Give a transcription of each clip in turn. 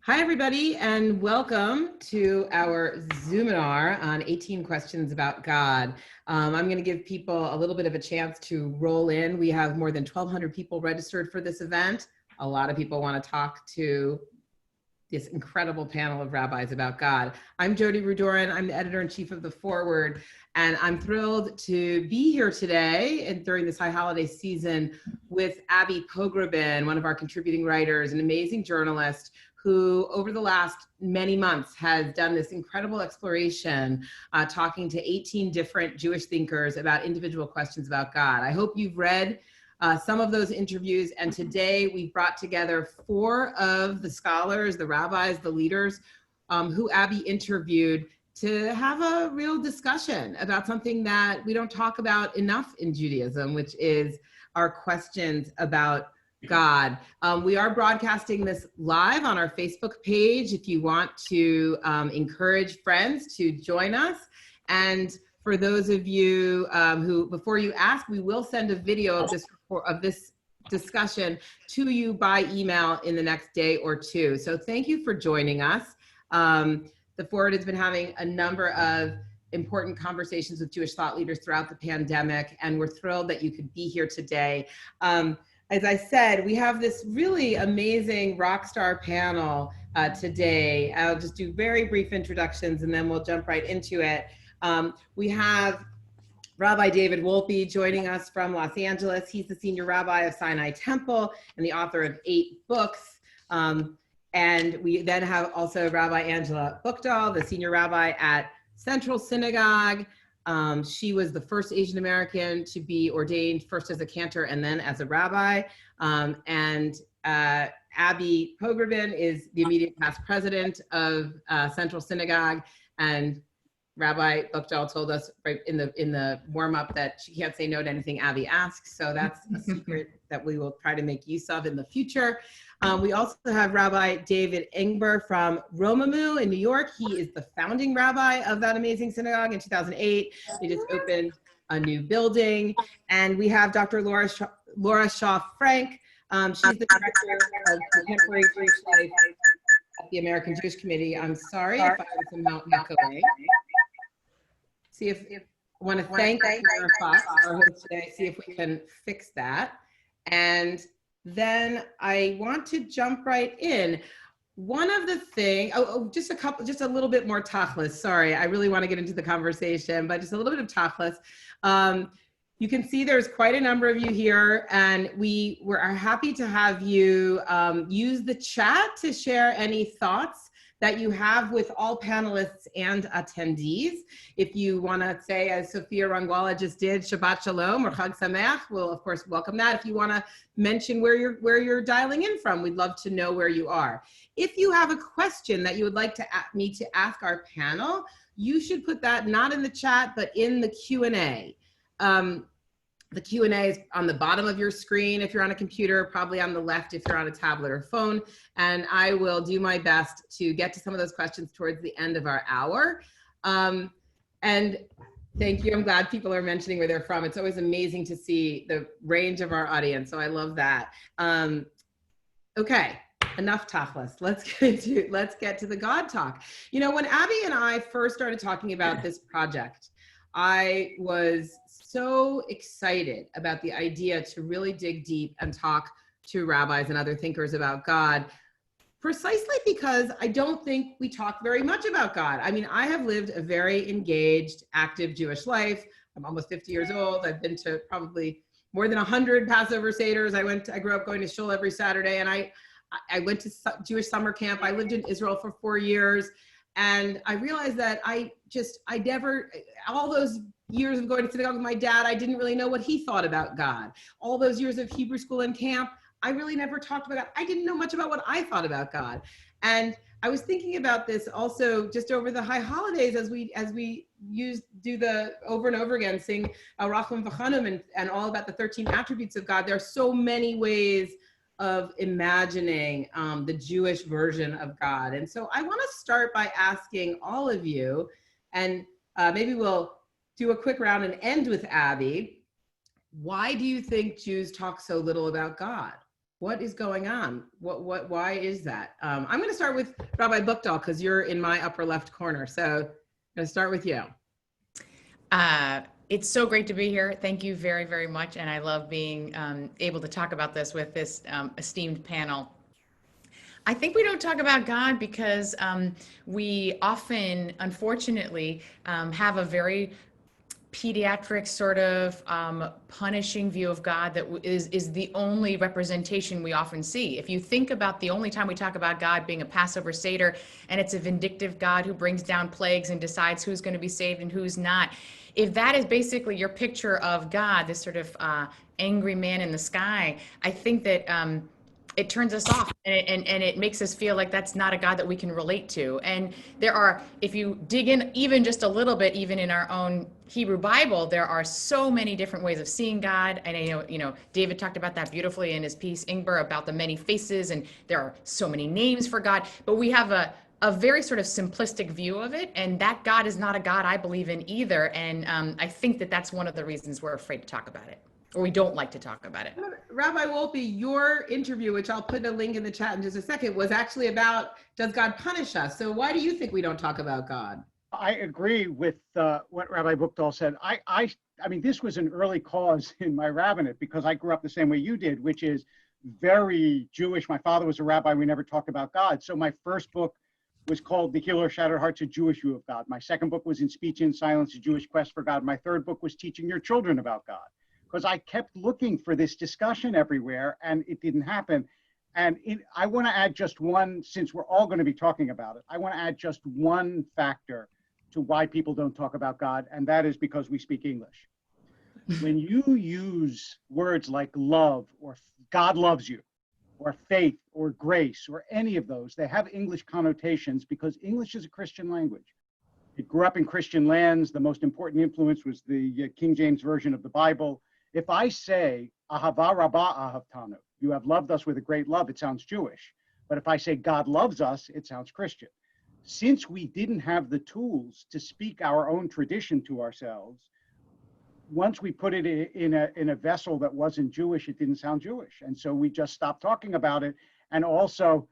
Hi, everybody, and welcome to our Zoominar on 18 questions about God. I'm going to give people a little bit of a chance to roll in. We have more than 1,200 people registered for this event. A lot of people want to talk to this incredible panel of rabbis about God. I'm Jodi Rudoren. I'm the editor-in-chief of The Forward, and I'm thrilled to be here today and during this high holiday season with Abigail Pogrebin, one of our contributing writers, an amazing journalist who over the last many months has done this incredible exploration, talking to 18 different Jewish thinkers about individual questions about God. I hope you've read some of those interviews, and today we've brought together 4 of the scholars, the rabbis, the leaders who Abby interviewed to have a real discussion about something that we don't talk about enough in Judaism, which is our questions about God. We are broadcasting this live on our Facebook page if you want to encourage friends to join us. And for those of you who, before you ask, we will send a video of this discussion to you by email in the next day or two. So thank you for joining us. The Forward has been having a number of important conversations with Jewish thought leaders throughout the pandemic, and we're thrilled that you could be here today. As I said, we have this really amazing rock star panel today. I'll just do very brief introductions and then we'll jump right into it. We have Rabbi David Wolpe joining us from Los Angeles. He's the senior rabbi of Sinai Temple and the author of 8 books. And we then have also Rabbi Angela Buchdahl, the senior rabbi at Central Synagogue. She was the first Asian American to be ordained first as a cantor and then as a rabbi. Abigail Pogrebin is the immediate past president of Central Synagogue, and Rabbi Buchdahl told us right in the warm-up that she can't say no to anything Abby asks, so that's a secret that we will try to make use of in the future. We also have Rabbi David Ingber from Romemu in New York. He is the founding rabbi of that amazing synagogue in 2008. They just opened a new building. And we have Dr. Laura Shaw-Frank. She's the director of Contemporary Jewish Life at the American Jewish Committee. I'm sorry if I was somehow echoing. See if I want to thank Sarah Fox, our host today, see if we can fix that. And then I want to jump right in. One of the things, just a little bit more tachlis. Sorry, I really want to get into the conversation, but just a little bit of tachlis. You can see there's quite a number of you here, and we are happy to have you use the chat to share any thoughts that you have with all panelists and attendees. If you want to say, as Sophia Rangwala just did, Shabbat Shalom or Chag Sameach, we'll of course welcome that. If you want to mention where you're dialing in from, we'd love to know where you are. If you have a question that you would like me to ask our panel, you should put that not in the chat, but in the Q&A. The Q&A is on the bottom of your screen if you're on a computer, probably on the left if you're on a tablet or phone, and I will do my best to get to some of those questions towards the end of our hour. And thank you, I'm glad people are mentioning where they're from. It's always amazing to see the range of our audience, so I love that. Okay, enough tachlis. Let's get to the God talk. You know, when Abby and I first started talking about this project, I was so excited about the idea to really dig deep and talk to rabbis and other thinkers about God, precisely because I don't think we talk very much about God. I mean, I have lived a very engaged, active Jewish life. I'm almost 50 years old. I've been to probably more than 100 Passover Seders. I grew up going to shul every Saturday, and I went to Jewish summer camp. I lived in Israel for 4 years. And I realized that all those years of going to synagogue with my dad, I didn't really know what he thought about God. All those years of Hebrew school and camp, I really never talked about God. I didn't know much about what I thought about God. And I was thinking about this also just over the high holidays as we do the over and over again, sing Al Rachman V'Chanum and all about the 13 attributes of God. There are so many ways of imagining the Jewish version of God. And so I want to start by asking all of you, and maybe we'll do a quick round and end with Abby. Why do you think Jews talk so little about God? What is going on? Why is that? I'm going to start with Rabbi Buchdahl because you're in my upper left corner. So I'm going to start with you. It's so great to be here. Thank you very, very much. And I love being able to talk about this with this esteemed panel. I think we don't talk about God because we often, unfortunately, have a very pediatric sort of punishing view of God that is the only representation we often see. If you think about the only time we talk about God being a Passover Seder, and it's a vindictive God who brings down plagues and decides who's going to be saved and who's not, if that is basically your picture of God, this sort of angry man in the sky, I think that it turns us off and it makes us feel like that's not a God that we can relate to. And there are, if you dig in even just a little bit, even in our own Hebrew Bible, there are so many different ways of seeing God. And I know, David talked about that beautifully in his piece, Ingber, about the many faces, and there are so many names for God, but we have a very sort of simplistic view of it. And that God is not a God I believe in either. And I think that that's one of the reasons we're afraid to talk about it, or we don't like to talk about it. Rabbi Wolpe, your interview, which I'll put a link in the chat in just a second, was actually about, does God punish us? So why do you think we don't talk about God? I agree with what Rabbi Buchdahl said. I mean, this was an early cause in my rabbinate because I grew up the same way you did, which is very Jewish. My father was a rabbi. We never talked about God. So my first book was called The Healer of Shattered Hearts, A Jewish View of God. My second book was In Speech and Silence, A Jewish Quest for God. My third book was Teaching Your Children About God, because I kept looking for this discussion everywhere and it didn't happen. And I want to add just one, since we're all going to be talking about it, I want to add just one factor to why people don't talk about God, and that is because we speak English. When you use words like love, or God loves you, or faith, or grace, or any of those, they have English connotations because English is a Christian language. It grew up in Christian lands. The most important influence was the King James Version of the Bible. If I say, Ahava Rabbah Ahavtanu, you have loved us with a great love, it sounds Jewish. But if I say God loves us, it sounds Christian. Since we didn't have the tools to speak our own tradition to ourselves, once we put it in a vessel that wasn't Jewish, it didn't sound Jewish. And so we just stopped talking about it. And also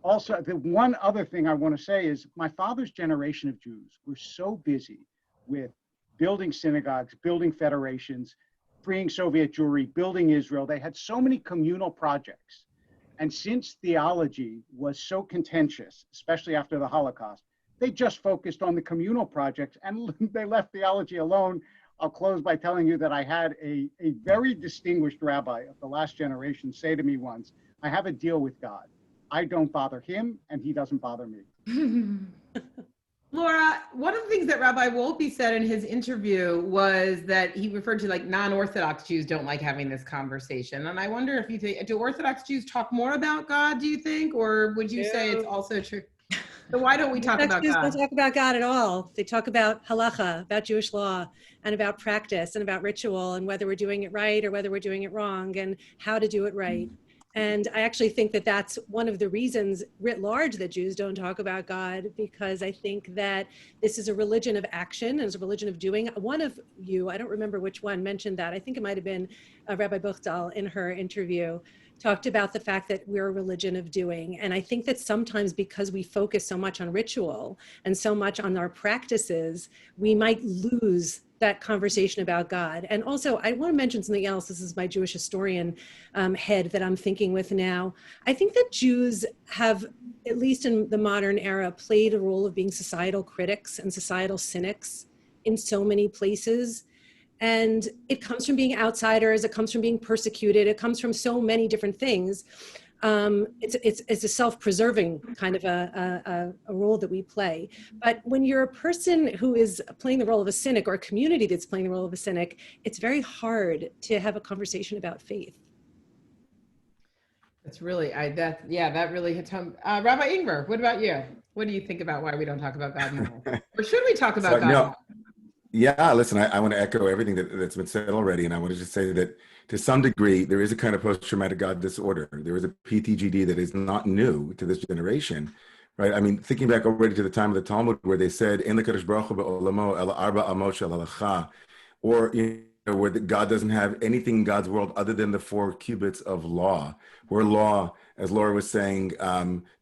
the one other thing I want to say is my father's generation of Jews were so busy with building synagogues, building federations, freeing Soviet Jewry, building Israel. They had so many communal projects. And since theology was so contentious, especially after the Holocaust, they just focused on the communal projects and they left theology alone. I'll close by telling you that I had a very distinguished rabbi of the last generation say to me once, I have a deal with God. I don't bother him and he doesn't bother me. Laura, one of the things that Rabbi Wolpe said in his interview was that he referred to like non-Orthodox Jews don't like having this conversation. And I wonder if you think, do Orthodox Jews talk more about God, do you think? Or would you say it's also true? So why don't we talk about Jews God? don't talk about God at all. They talk about halacha, about Jewish law, and about practice, and about ritual, and whether we're doing it right or whether we're doing it wrong, and how to do it right. And I actually think that that's one of the reasons writ large that Jews don't talk about God, because I think that this is a religion of action and it's a religion of doing. One of you, I don't remember which one, mentioned that. I think it might have been Rabbi Buchdahl in her interview, talked about the fact that we're a religion of doing. And I think that sometimes because we focus so much on ritual and so much on our practices, we might lose that conversation about God. And also, I want to mention something else. This is my Jewish historian head that I'm thinking with now. I think that Jews have, at least in the modern era, played a role of being societal critics and societal cynics in so many places. And it comes from being outsiders, it comes from being persecuted, it comes from so many different things. It's a self-preserving kind of a role that we play. But when you're a person who is playing the role of a cynic, or a community that's playing the role of a cynic, it's very hard to have a conversation about faith. That's really, that really hits home. Rabbi Ingber, what about you? What do you think about why we don't talk about God more? Or should we talk about God more? Yeah, listen, I want to echo everything that's been said already. And I want to just say that to some degree, there is a kind of post-traumatic God disorder. There is a PTGD that is not new to this generation, right? I mean, thinking back already to the time of the Talmud where they said, "En l'kadosh baruch hu be'olamo el arba amot shel halacha," or, where God doesn't have anything in God's world other than the 4 cubits of law, where law, as Laura was saying,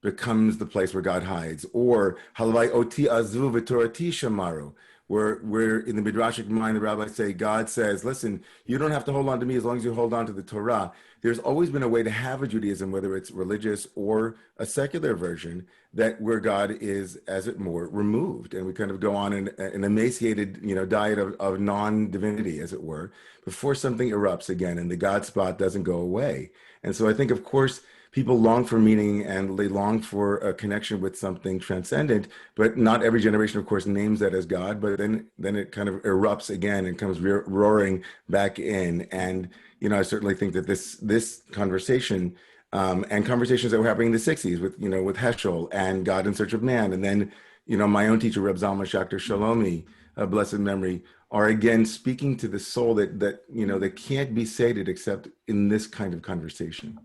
becomes the place where God hides. Or halavai oti azu v'torati shamaru, where in the Midrashic mind, the rabbis say, God says, listen, you don't have to hold on to me as long as you hold on to the Torah. There's always been a way to have a Judaism, whether it's religious or a secular version, that where God is, as it more, removed. And we kind of go on an emaciated, diet of non-divinity, as it were, before something erupts again and the God spot doesn't go away. And so I think, of course, people long for meaning and they long for a connection with something transcendent, but not every generation, of course, names that as God, but then it kind of erupts again and comes roaring back in. And, I certainly think that this conversation and conversations that were happening in the 60s with Heschel and God in Search of Man, and then, my own teacher, Reb Zalman Schachter Shalomi, blessed memory, are again speaking to the soul that can't be sated except in this kind of conversation.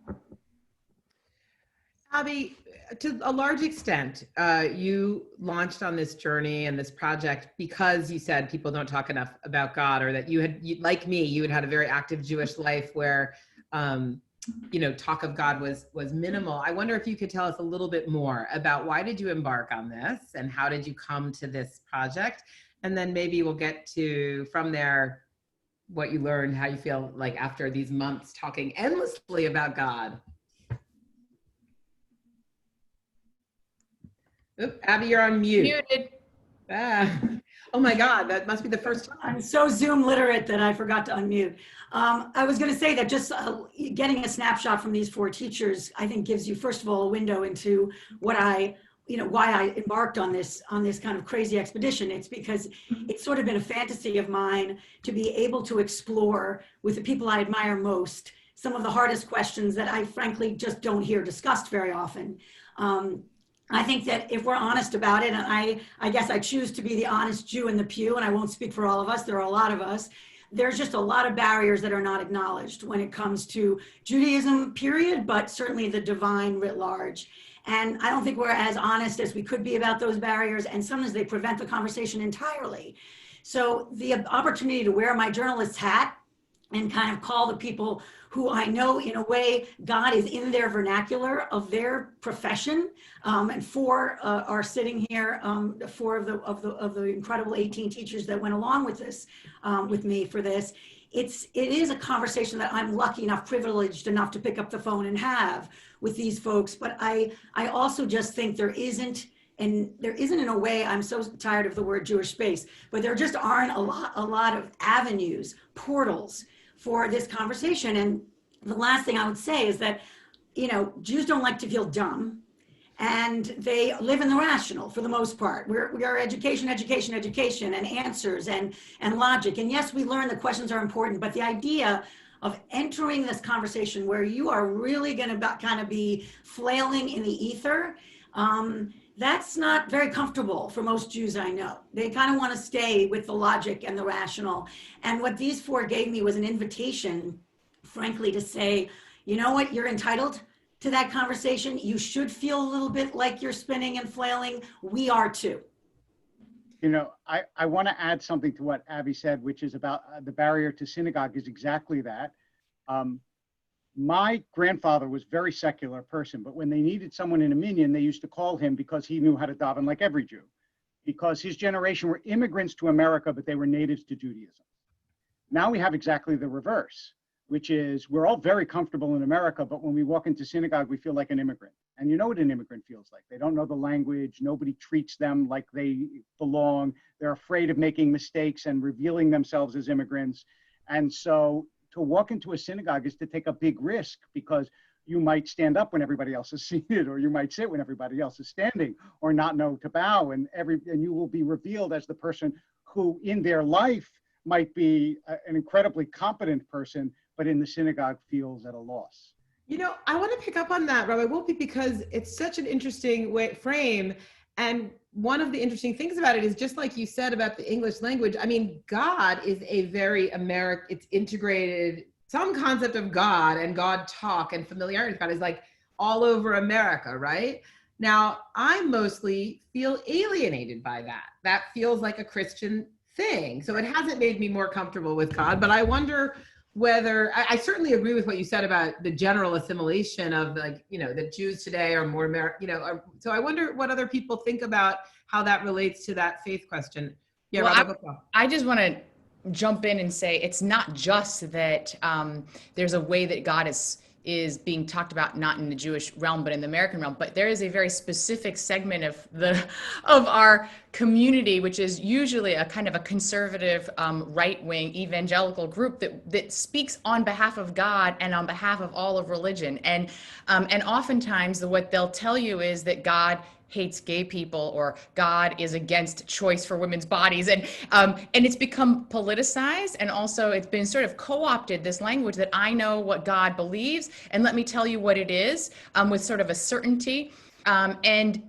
Abby, to a large extent, you launched on this journey and this project because you said people don't talk enough about God, or that like me, you had a very active Jewish life where, talk of God was minimal. I wonder if you could tell us a little bit more about why did you embark on this and how did you come to this project? And then maybe we'll get to, from there, what you learned, how you feel like after these months talking endlessly about God. Oop, Abby, you're on mute. Muted. Oh my God, that must be the first time. I'm so Zoom literate that I forgot to unmute. I was going to say that just getting a snapshot from these 4 teachers, I think gives you, first of all, a window into what why I embarked on this kind of crazy expedition. It's because it's sort of been a fantasy of mine to be able to explore with the people I admire most some of the hardest questions that I frankly just don't hear discussed very often. I think that if we're honest about it, and I guess I choose to be the honest Jew in the pew, and I won't speak for all of us, there are a lot of us, there's just a lot of barriers that are not acknowledged when it comes to Judaism, period, but certainly the divine writ large. And I don't think we're as honest as we could be about those barriers, and sometimes they prevent the conversation entirely. So the opportunity to wear my journalist's hat and kind of call the people who I know in a way God is in their vernacular of their profession, and 4 are sitting here, 4 of the incredible 18 teachers that went along with this, with me for this. It is a conversation that I'm lucky enough, privileged enough to pick up the phone and have with these folks. But I also just think there isn't in a way, I'm so tired of the word Jewish space, but there just aren't a lot of avenues, portals for this conversation. And the last thing I would say is that, Jews don't like to feel dumb, and they live in the rational for the most part. We are education, and answers and logic. And yes, we learn that questions are important, but the idea of entering this conversation where you are really going to kind of be flailing in the ether, that's not very comfortable for most Jews I know. They kind of want to stay with the logic and the rational. And what these 4 gave me was an invitation, frankly, to say, you know what, you're entitled to that conversation. You should feel a little bit like you're spinning and flailing. We are too. I want to add something to what Abby said, which is about the barrier to synagogue is exactly that. My grandfather was a very secular person, but when they needed someone in a minyan, they used to call him because he knew how to daven like every Jew, because his generation were immigrants to America, but they were natives to Judaism. Now we have exactly the reverse, which is we're all very comfortable in America, but when we walk into synagogue, we feel like an immigrant. And you know what an immigrant feels like. They don't know the language. Nobody treats them like they belong. They're afraid of making mistakes and revealing themselves as immigrants. And so to walk into a synagogue is to take a big risk, because you might stand up when everybody else is seated, or you might sit when everybody else is standing, or not know to bow, and you will be revealed as the person who in their life might be an incredibly competent person, but in the synagogue feels at a loss. I want to pick up on that, Rabbi Wolpe, because it's such an interesting frame. And one of the interesting things about it is, just like you said about the English language, I mean, God is a very it's integrated, some concept of God and God talk and familiarity with God is like all over America, right? Now, I mostly feel alienated by that. That feels like a Christian thing. So it hasn't made me more comfortable with God, but I wonder whether, I certainly agree with what you said about the general assimilation of, like, you know, that Jews today are more, so I wonder what other people think about how that relates to that faith question. Yeah, Well, Rabbi Buchdahl. I just want to jump in and say it's not just that there's a way that God is being talked about, not in the Jewish realm, but in the American realm. But there is a very specific segment of our community, which is usually a kind of a conservative, right-wing evangelical group that speaks on behalf of God and on behalf of all of religion. And oftentimes what they'll tell you is that God hates gay people, or God is against choice for women's bodies. And it's become politicized, and also it's been sort of co-opted, this language that I know what God believes, and let me tell you what it is, with sort of a certainty. And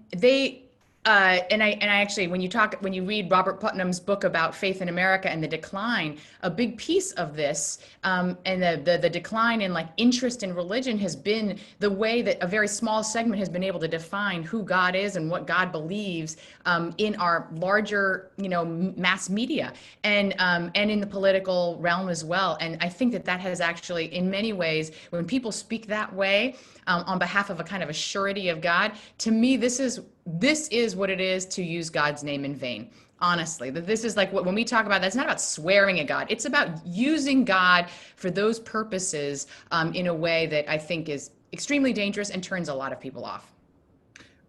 I actually, when you read Robert Putnam's book about faith in America and the decline, a big piece of this, and the decline in, like, interest in religion has been the way that a very small segment has been able to define who God is and what God believes, in our larger, mass media, and in the political realm as well. And I think that has actually, in many ways, when people speak that way, on behalf of a kind of a surety of God, to me, this is what it is to use God's name in vain. Honestly, that this is like when we talk about that, it's not about swearing at God. It's about using God for those purposes, in a way that I think is extremely dangerous and turns a lot of people off.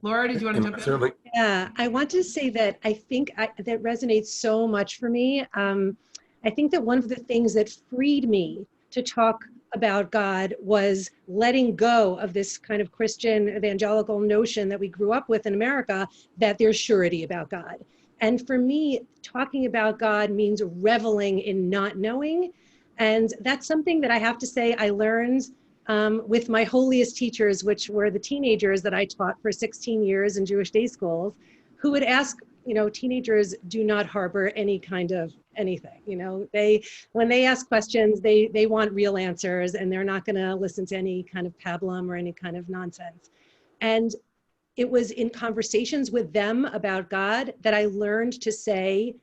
Laura, did you want to jump in? Certainly. Yeah, I want to say that I think that resonates so much for me. I think that one of the things that freed me to talk about God was letting go of this kind of Christian evangelical notion that we grew up with in America, that there's surety about God. And for me, talking about God means reveling in not knowing. And that's something that I have to say I learned with my holiest teachers, which were the teenagers that I taught for 16 years in Jewish day schools, who would ask, teenagers do not harbor any kind of anything. When they ask questions, they want real answers, and they're not going to listen to any kind of pablum or any kind of nonsense. And it was in conversations with them about God that I learned to say,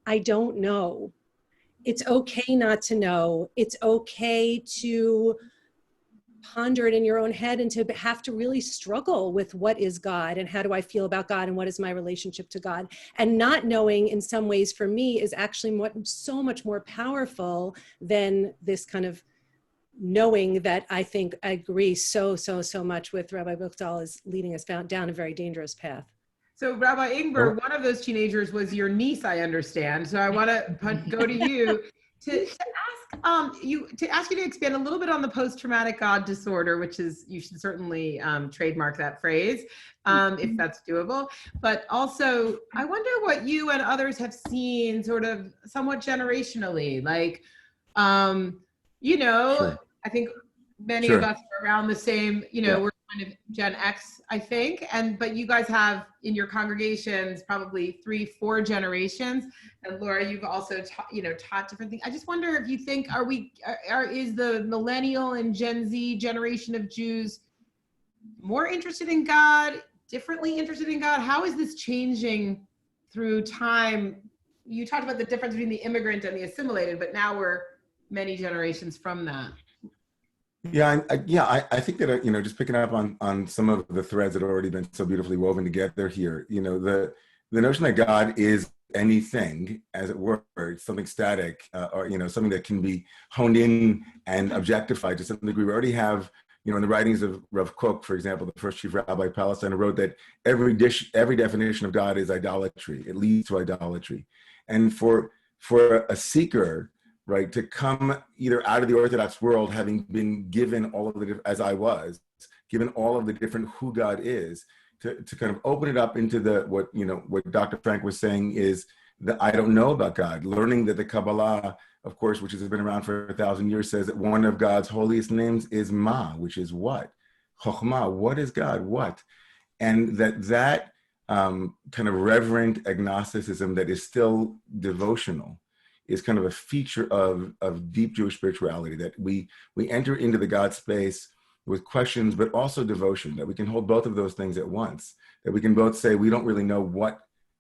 I don't know. It's okay not to know. It's okay to ponder it in your own head and to have to really struggle with what is God and how do I feel about God and what is my relationship to God. And not knowing, in some ways, for me, is actually so much more powerful than this kind of knowing that I think I agree so much with Rabbi Buchdahl is leading us down a very dangerous path. So Rabbi Ingber, one of those teenagers was your niece, I understand. So I want to go to you to ask you to expand a little bit on the post-traumatic God disorder, which is, you should certainly trademark that phrase, if that's doable. But also, I wonder what you and others have seen sort of somewhat generationally, like, Sure. I think many Sure. of us are around the same, Yeah. we're kind of Gen X, I think, but you guys have in your congregations probably 3-4 generations, and Laura, you've also taught different things. I just wonder if you think, is the millennial and Gen Z generation of Jews more interested in God, differently interested in God? How is this changing through time? You talked about the difference between the immigrant and the assimilated, but now we're many generations from that. Yeah, I think that, just picking up on some of the threads that have already been so beautifully woven together here, the notion that God is anything, as it were, something static, or, something that can be honed in and objectified to some degree. We already have, in the writings of Rav Kook, for example, the first chief rabbi of Palestine, who wrote that every definition of God is idolatry. It leads to idolatry. And for a seeker, right, to come either out of the Orthodox world, having been given all of the, as I was, given all of the different who God is, to kind of open it up into what Dr. Frank was saying is that I don't know about God. Learning that the Kabbalah, of course, which has been around for 1,000 years, says that one of God's holiest names is Ma, which is what? Chokhmah, what is God? What? And that kind of reverent agnosticism that is still devotional is kind of a feature of deep Jewish spirituality, that we enter into the God space with questions, but also devotion, that we can hold both of those things at once, that we can both say, we don't really know what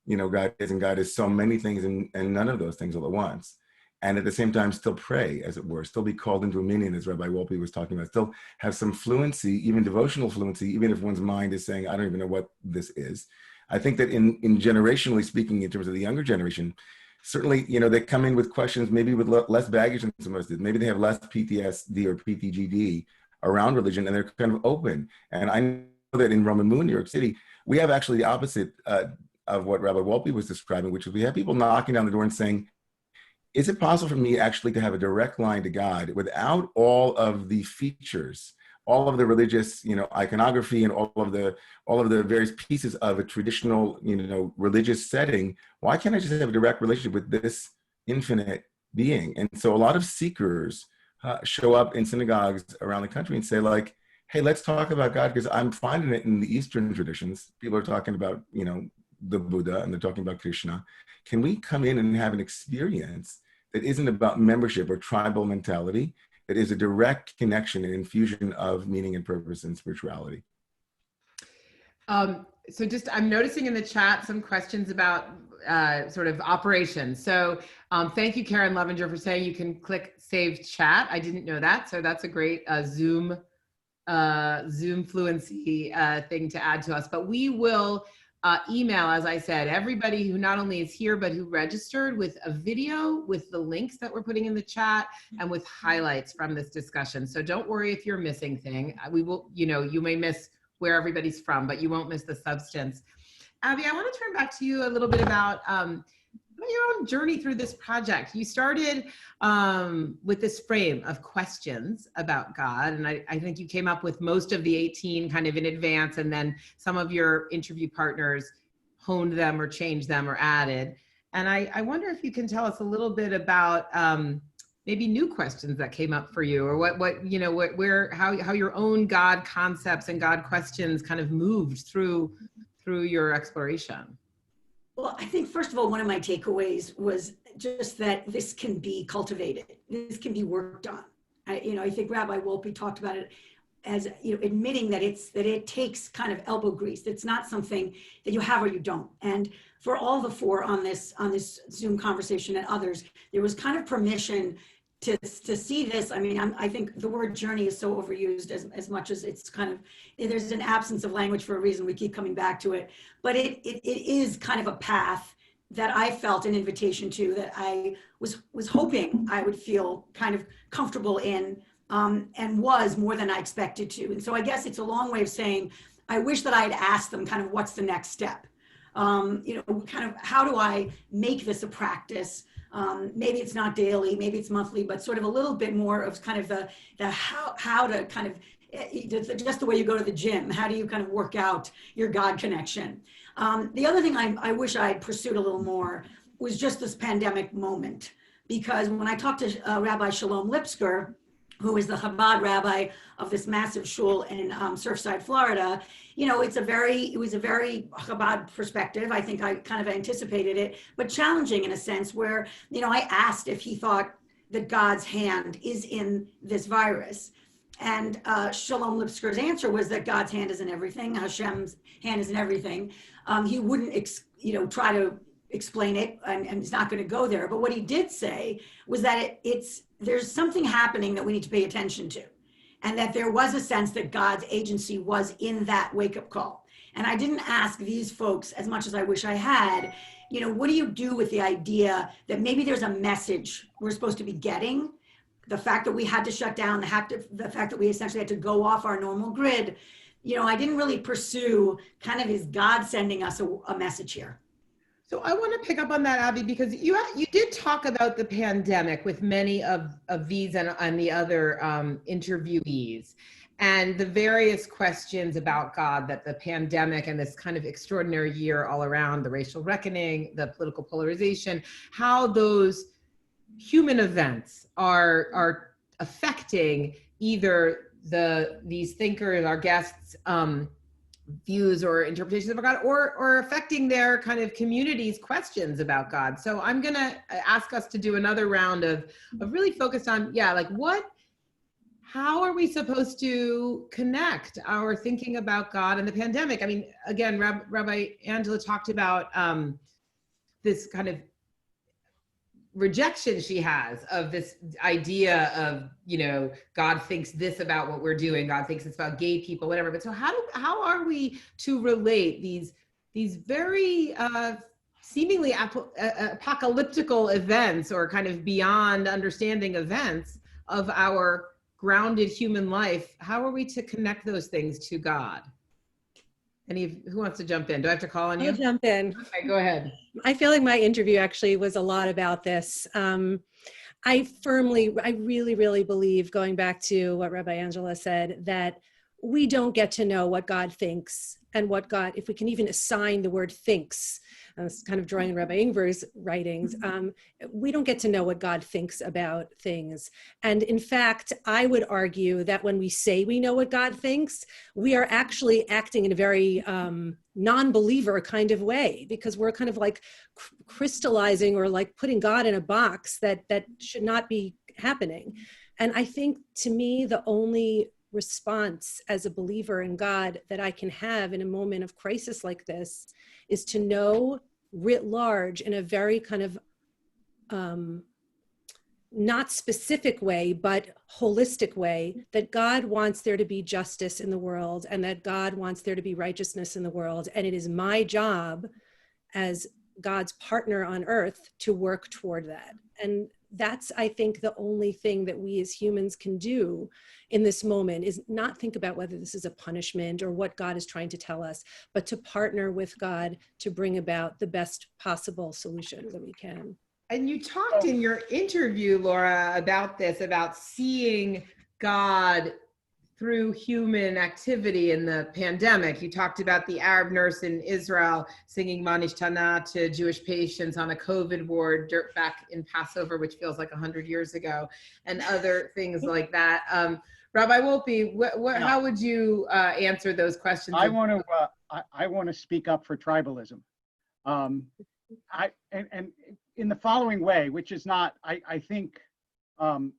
God is, and God is so many things and none of those things all at once. And at the same time, still pray, as it were, still be called into a minyan, as Rabbi Wolpe was talking about, still have some fluency, even devotional fluency, even if one's mind is saying, I don't even know what this is. I think that in generationally speaking, in terms of the younger generation, certainly, they come in with questions, maybe with less baggage than some of us did. Maybe they have less PTSD or PTGD around religion, and they're kind of open. And I know that in Romemu, New York City, we have actually the opposite of what Rabbi Wolpe was describing, which is we have people knocking down the door and saying, is it possible for me actually to have a direct line to God without all of the features, all of the religious, iconography, and all of the various pieces of a traditional, religious setting? Why can't I just have a direct relationship with this infinite being? And so a lot of seekers show up in synagogues around the country and say, like, hey, let's talk about God, because I'm finding it in the Eastern traditions. People are talking about, the Buddha, and they're talking about Krishna. Can we come in and have an experience that isn't about membership or tribal mentality, that is a direct connection and infusion of meaning and purpose and spirituality? So I'm noticing in the chat some questions about sort of operations. So thank you, Karen Levenger, for saying you can click save chat. I didn't know that. So that's a great Zoom fluency thing to add to us. But we will email, as I said, everybody who not only is here, but who registered, with a video with the links that we're putting in the chat and with highlights from this discussion. So don't worry if you're missing thing. We will, you may miss where everybody's from, but you won't miss the substance. Abby, I want to turn back to you a little bit about your own journey through this project. You started with this frame of questions about God, and I think you came up with most of the 18 kind of in advance, and then some of your interview partners honed them or changed them or added. And I wonder if you can tell us a little bit about maybe new questions that came up for you, or how your own God concepts and God questions kind of moved through your exploration. Well, I think, first of all, one of my takeaways was just that this can be cultivated. This can be worked on. I think Rabbi Wolpe talked about it as, admitting that it takes kind of elbow grease. It's not something that you have or you don't. And for all the four on this Zoom conversation and others, there was kind of permission to see this. I mean, I think the word journey is so overused as much as it's kind of, there's an absence of language for a reason. We keep coming back to it, but it is kind of a path that I felt an invitation to, that I was hoping I would feel kind of comfortable in, and was more than I expected to. And so I guess it's a long way of saying, I wish that I had asked them kind of what's the next step? Kind of how do I make this a practice? Maybe it's not daily, maybe it's monthly, but sort of a little bit more of kind of the how to kind of, just the way you go to the gym, how do you kind of work out your God connection? The other thing I wish I had pursued a little more was just this pandemic moment, because when I talked to Rabbi Shalom Lipsker, who is the Chabad rabbi of this massive shul in Surfside, Florida, it was a very Chabad perspective. I think I kind of anticipated it, but challenging in a sense where, I asked if he thought that God's hand is in this virus. And Shalom Lipsker's answer was that God's hand is in everything. Hashem's hand is in everything. He wouldn't, try to explain it, and he's not going to go there. But what he did say was that there's something happening that we need to pay attention to, and that there was a sense that God's agency was in that wake-up call. And I didn't ask these folks, as much as I wish I had, what do you do with the idea that maybe there's a message we're supposed to be getting? The fact that we had to shut down, the fact that we essentially had to go off our normal grid, I didn't really pursue kind of, is God sending us a message here? So I want to pick up on that, Abby, because you did talk about the pandemic with many of these and the other interviewees, and the various questions about God that the pandemic and this kind of extraordinary year all around, the racial reckoning, the political polarization, how those human events are affecting either these thinkers, our guests, views or interpretations of God, or affecting their kind of community's questions about God. So I'm going to ask us to do another round of really focused on, how are we supposed to connect our thinking about God and the pandemic? I mean, again, Rabbi Angela talked about this kind of rejection she has of this idea of, you know, God thinks this about what we're doing, God thinks it's about gay people, whatever. But so how are we to relate these very seemingly apocalyptical events, or kind of beyond understanding events of our grounded human life? How are we to connect those things to God? Who wants to jump in? Do I have to call on you? I'll jump in. Okay, go ahead. I feel like my interview actually was a lot about this. I really, really believe, going back to what Rabbi Angela said, that we don't get to know what God thinks, and what God, if we can even assign the word thinks, I was kind of drawing Rabbi Ingber's writings, we don't get to know what God thinks about things. And in fact, I would argue that when we say we know what God thinks, we are actually acting in a very non-believer kind of way, because we're kind of like crystallizing, or like putting God in a box that should not be happening. And I think, to me, the only response as a believer in God that I can have in a moment of crisis like this is to know writ large, in a very kind of not specific way, but holistic way, that God wants there to be justice in the world, and that God wants there to be righteousness in the world. And it is my job as God's partner on earth to work toward that. And that's, I think, the only thing that we as humans can do in this moment, is not think about whether this is a punishment or what God is trying to tell us, but to partner with God to bring about the best possible solution that we can. And you talked in your interview, Laura, about this, about seeing God through human activity in the pandemic. You talked about the Arab nurse in Israel singing Manish Tana to Jewish patients on a COVID ward back in Passover, which feels like 100 years ago, and other things like that. Rabbi Wolpe, how would you answer those questions? I want to speak up for tribalism. And in the following way, which is not, I think it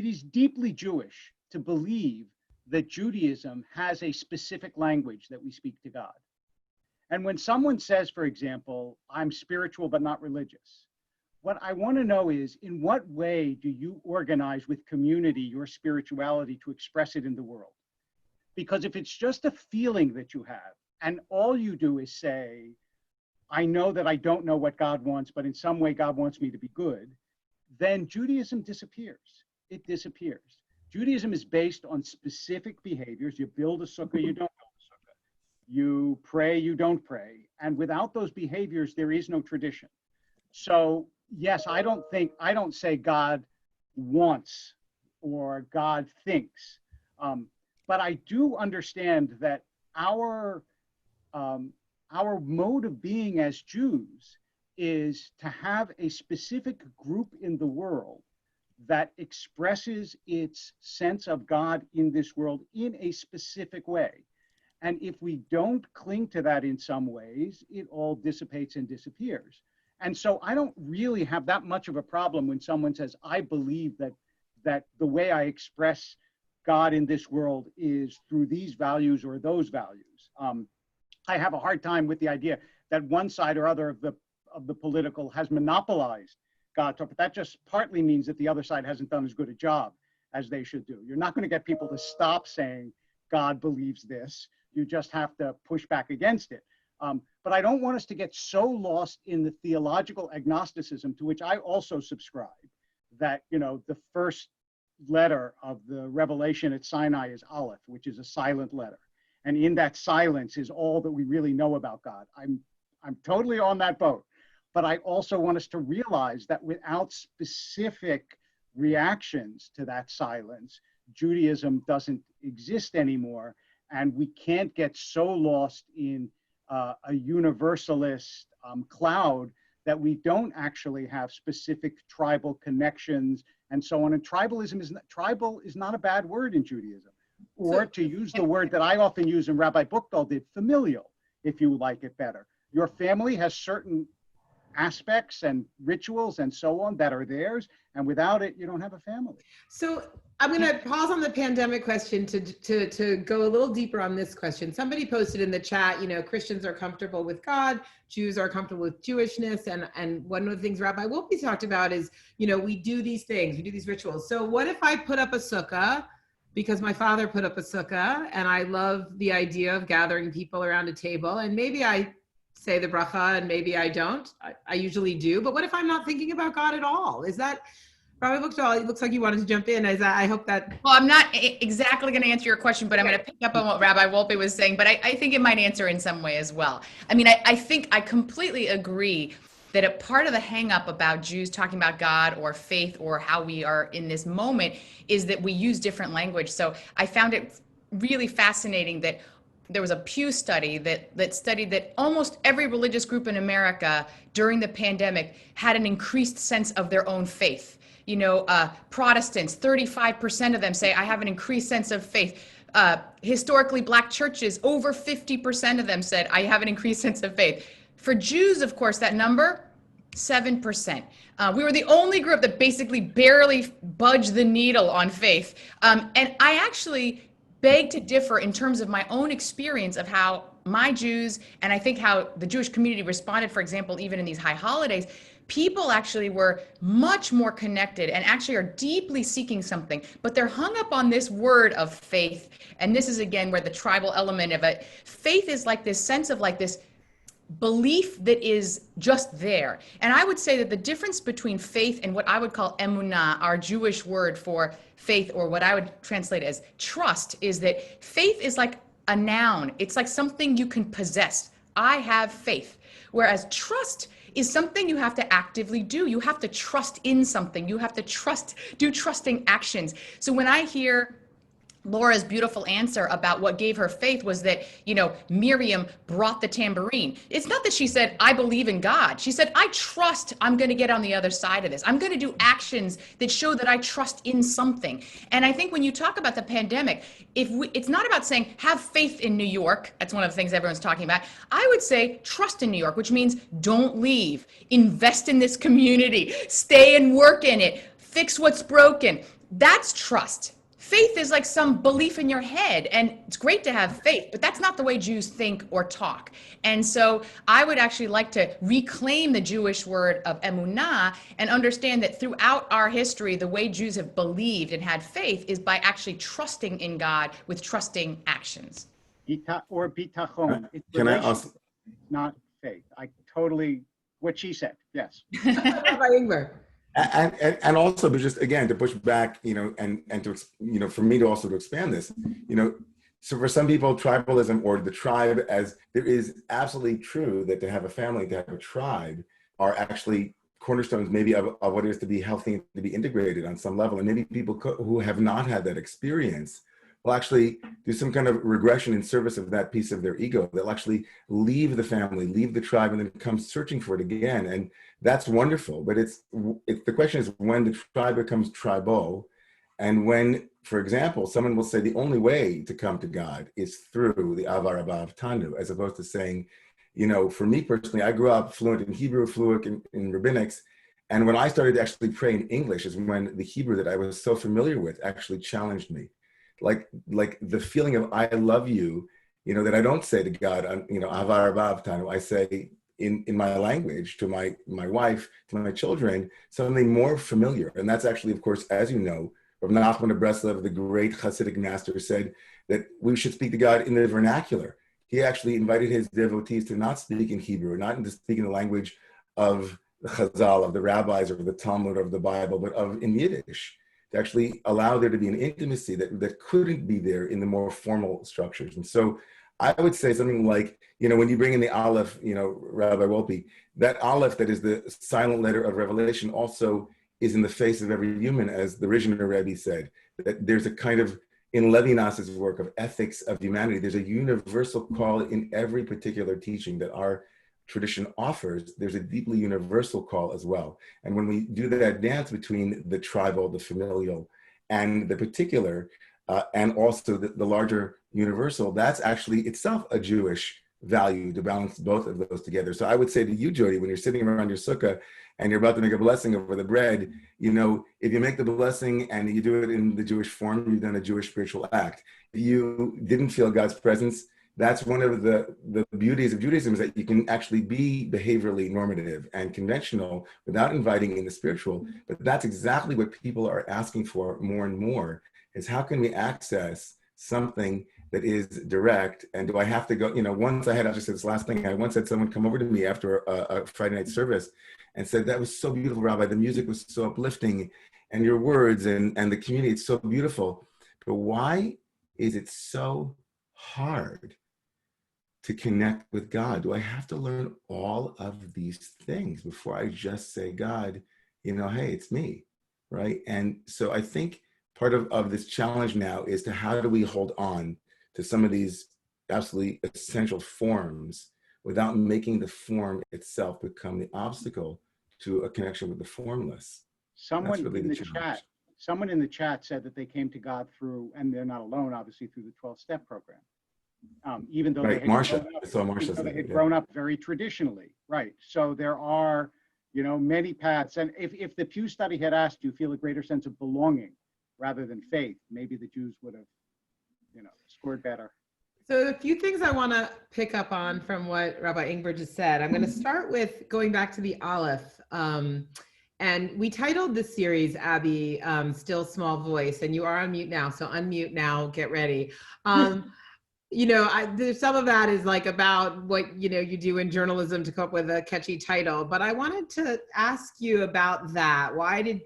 is deeply Jewish to believe that Judaism has a specific language that we speak to God. And when someone says, for example, I'm spiritual but not religious, what I want to know is, in what way do you organize with community your spirituality to express it in the world? Because if it's just a feeling that you have, and all you do is say, I know that I don't know what God wants, but in some way God wants me to be good, then Judaism disappears. It disappears. Judaism is based on specific behaviors. You build a sukkah, you don't build a sukkah. You pray, you don't pray. And without those behaviors, there is no tradition. So yes, I don't say God wants or God thinks. But I do understand that our mode of being as Jews is to have a specific group in the world that expresses its sense of God in this world in a specific way. And if we don't cling to that in some ways, it all dissipates and disappears. And so I don't really have that much of a problem when someone says, I believe that the way I express God in this world is through these values or those values. I have a hard time with the idea that one side or other of the political has monopolized God talk, but that just partly means that the other side hasn't done as good a job as they should do. You're not going to get people to stop saying God believes this. You just have to push back against it. But I don't want us to get so lost in the theological agnosticism, to which I also subscribe, that, you know, the first letter of the revelation at Sinai is Aleph, which is a silent letter. And in that silence is all that we really know about God. I'm totally on that boat. But I also want us to realize that without specific reactions to that silence, Judaism doesn't exist anymore. And we can't get so lost in a universalist cloud that we don't actually have specific tribal connections and so on. And tribalism is not a bad word in Judaism. Or to use the word that I often use and Rabbi Buchdahl did, familial, if you like it better. Your family has certain aspects and rituals and so on that are theirs. And without it, you don't have a family. So I'm going to pause on the pandemic question to go a little deeper on this question. Somebody posted in the chat, you know, Christians are comfortable with God, Jews are comfortable with Jewishness. And one of the things Rabbi Wolpe talked about is, you know, we do these things, we do these rituals. So what if I put up a sukkah because my father put up a sukkah and I love the idea of gathering people around a table, and maybe I say the bracha and maybe I don't. I usually do. But what if I'm not thinking about God at all? Is that, Rabbi Buchdahl, it looks like you wanted to jump in. I hope that. Well, I'm not exactly going to answer your question, but I'm going to pick up on what Rabbi Wolpe was saying, but I think it might answer in some way as well. I mean, I think I completely agree that a part of the hang up about Jews talking about God or faith or how we are in this moment is that we use different language. So I found it really fascinating that there was a Pew study that studied that almost every religious group in America during the pandemic had an increased sense of their own faith. You know, Protestants, 35% of them say, I have an increased sense of faith. Historically Black churches, over 50% of them said, I have an increased sense of faith. For Jews, of course, that number, 7%. We were the only group that basically barely budged the needle on faith. And I actually beg to differ in terms of my own experience of how my Jews, and I think how the Jewish community responded, for example, even in these high holidays. People actually were much more connected and actually are deeply seeking something, but they're hung up on this word of faith. And this is, again, where the tribal element of it, faith is like this sense of like this belief that is just there. And I would say that the difference between faith and what I would call emunah, our Jewish word for faith, or what I would translate as trust, is that faith is like a noun. It's like something you can possess. I have faith. Whereas trust is something you have to actively do. You have to trust in something. You have to do trusting actions. So when I hear Laura's beautiful answer about what gave her faith was that, you know, Miriam brought the tambourine. It's not that she said, I believe in God. She said, I trust I'm going to get on the other side of this. I'm going to do actions that show that I trust in something. And I think when you talk about the pandemic, it's not about saying, have faith in New York. That's one of the things everyone's talking about. I would say trust in New York, which means don't leave, invest in this community, stay and work in it, fix what's broken. That's trust. Faith is like some belief in your head, and it's great to have faith, but that's not the way Jews think or talk. And so I would actually like to reclaim the Jewish word of emunah and understand that throughout our history, the way Jews have believed and had faith is by actually trusting in God with trusting actions. Or bitachon. It's Can I ask? Not faith. I totally, what she said, yes. Rabbi Ingber. And also, but just again to push back, you know, and to, you know, for me to also to expand this, you know, so for some people, tribalism or the tribe, as there is absolutely true that to have a family, to have a tribe, are actually cornerstones maybe of what it is to be healthy and to be integrated on some level. And maybe people who have not had that experience will actually do some kind of regression in service of that piece of their ego. They'll actually leave the family, leave the tribe, and then come searching for it again. And that's wonderful. But the question is when the tribe becomes tribal, and when, for example, someone will say the only way to come to God is through the Avar Abav Tanu, as opposed to saying, you know, for me personally, I grew up fluent in Hebrew, fluent in rabbinics. And when I started to actually pray in English is when the Hebrew that I was so familiar with actually challenged me. Like the feeling of I love you, you know, that I don't say to God, you know, Avar Abav Tanu, I say in my language to my wife, to my children, something more familiar. And that's actually, of course, as you know, Rav Nachman of Breslov, the great Hasidic master, said that we should speak to God in the vernacular. He actually invited his devotees to not speak in Hebrew, not to speak in the language of the Chazal, of the rabbis, or the Talmud, of the Bible, but in Yiddish, to actually allow there to be an intimacy that couldn't be there in the more formal structures. And so I would say something like, you know, when you bring in the Aleph, you know, Rabbi Wolpe, that Aleph that is the silent letter of revelation also is in the face of every human, as the Rishner Rebbe said, that there's a kind of, in Levinas's work of ethics of humanity, there's a universal call in every particular teaching that our tradition offers. There's a deeply universal call as well. And when we do that dance between the tribal, the familial, and the particular, and also the larger universal, that's actually itself a Jewish value to balance both of those together. So I would say to you, Jodi, when you're sitting around your sukkah and you're about to make a blessing over the bread, you know, if you make the blessing and you do it in the Jewish form, you've done a Jewish spiritual act. If you didn't feel God's presence, that's one of the beauties of Judaism, is that you can actually be behaviorally normative and conventional without inviting in the spiritual. But that's exactly what people are asking for more and more, is how can we access something that is direct? And do I have to go, you know, once I'll just say this last thing, I once had someone come over to me after a Friday night service and said, that was so beautiful, Rabbi, the music was so uplifting and your words and the community, it's so beautiful. But why is it so hard to connect with God? Do I have to learn all of these things before I just say, God, you know, hey, it's me, right? And so I think part of this challenge now is to how do we hold on to some of these absolutely essential forms without making the form itself become the obstacle to a connection with the formless. Someone really in the challenge. chat, someone in the chat said that they came to God through, and they're not alone, obviously, through the 12-step program. Even though Right, they had Marcia, grown up, I saw Marcia even though say they had that, grown up very traditionally, right? So there are, you know, many paths. And if the Pew study had asked, do you feel a greater sense of belonging rather than faith, maybe the Jews would have, you know, scored better. So a few things I want to pick up on from what Rabbi Ingber just said. I'm going to start with going back to the Aleph. And we titled this series, Abby, Still Small Voice, and you are on mute now, so unmute now, get ready. You know, there's some of that is like about what, you know, you do in journalism to come up with a catchy title, but I wanted to ask you about that. Why did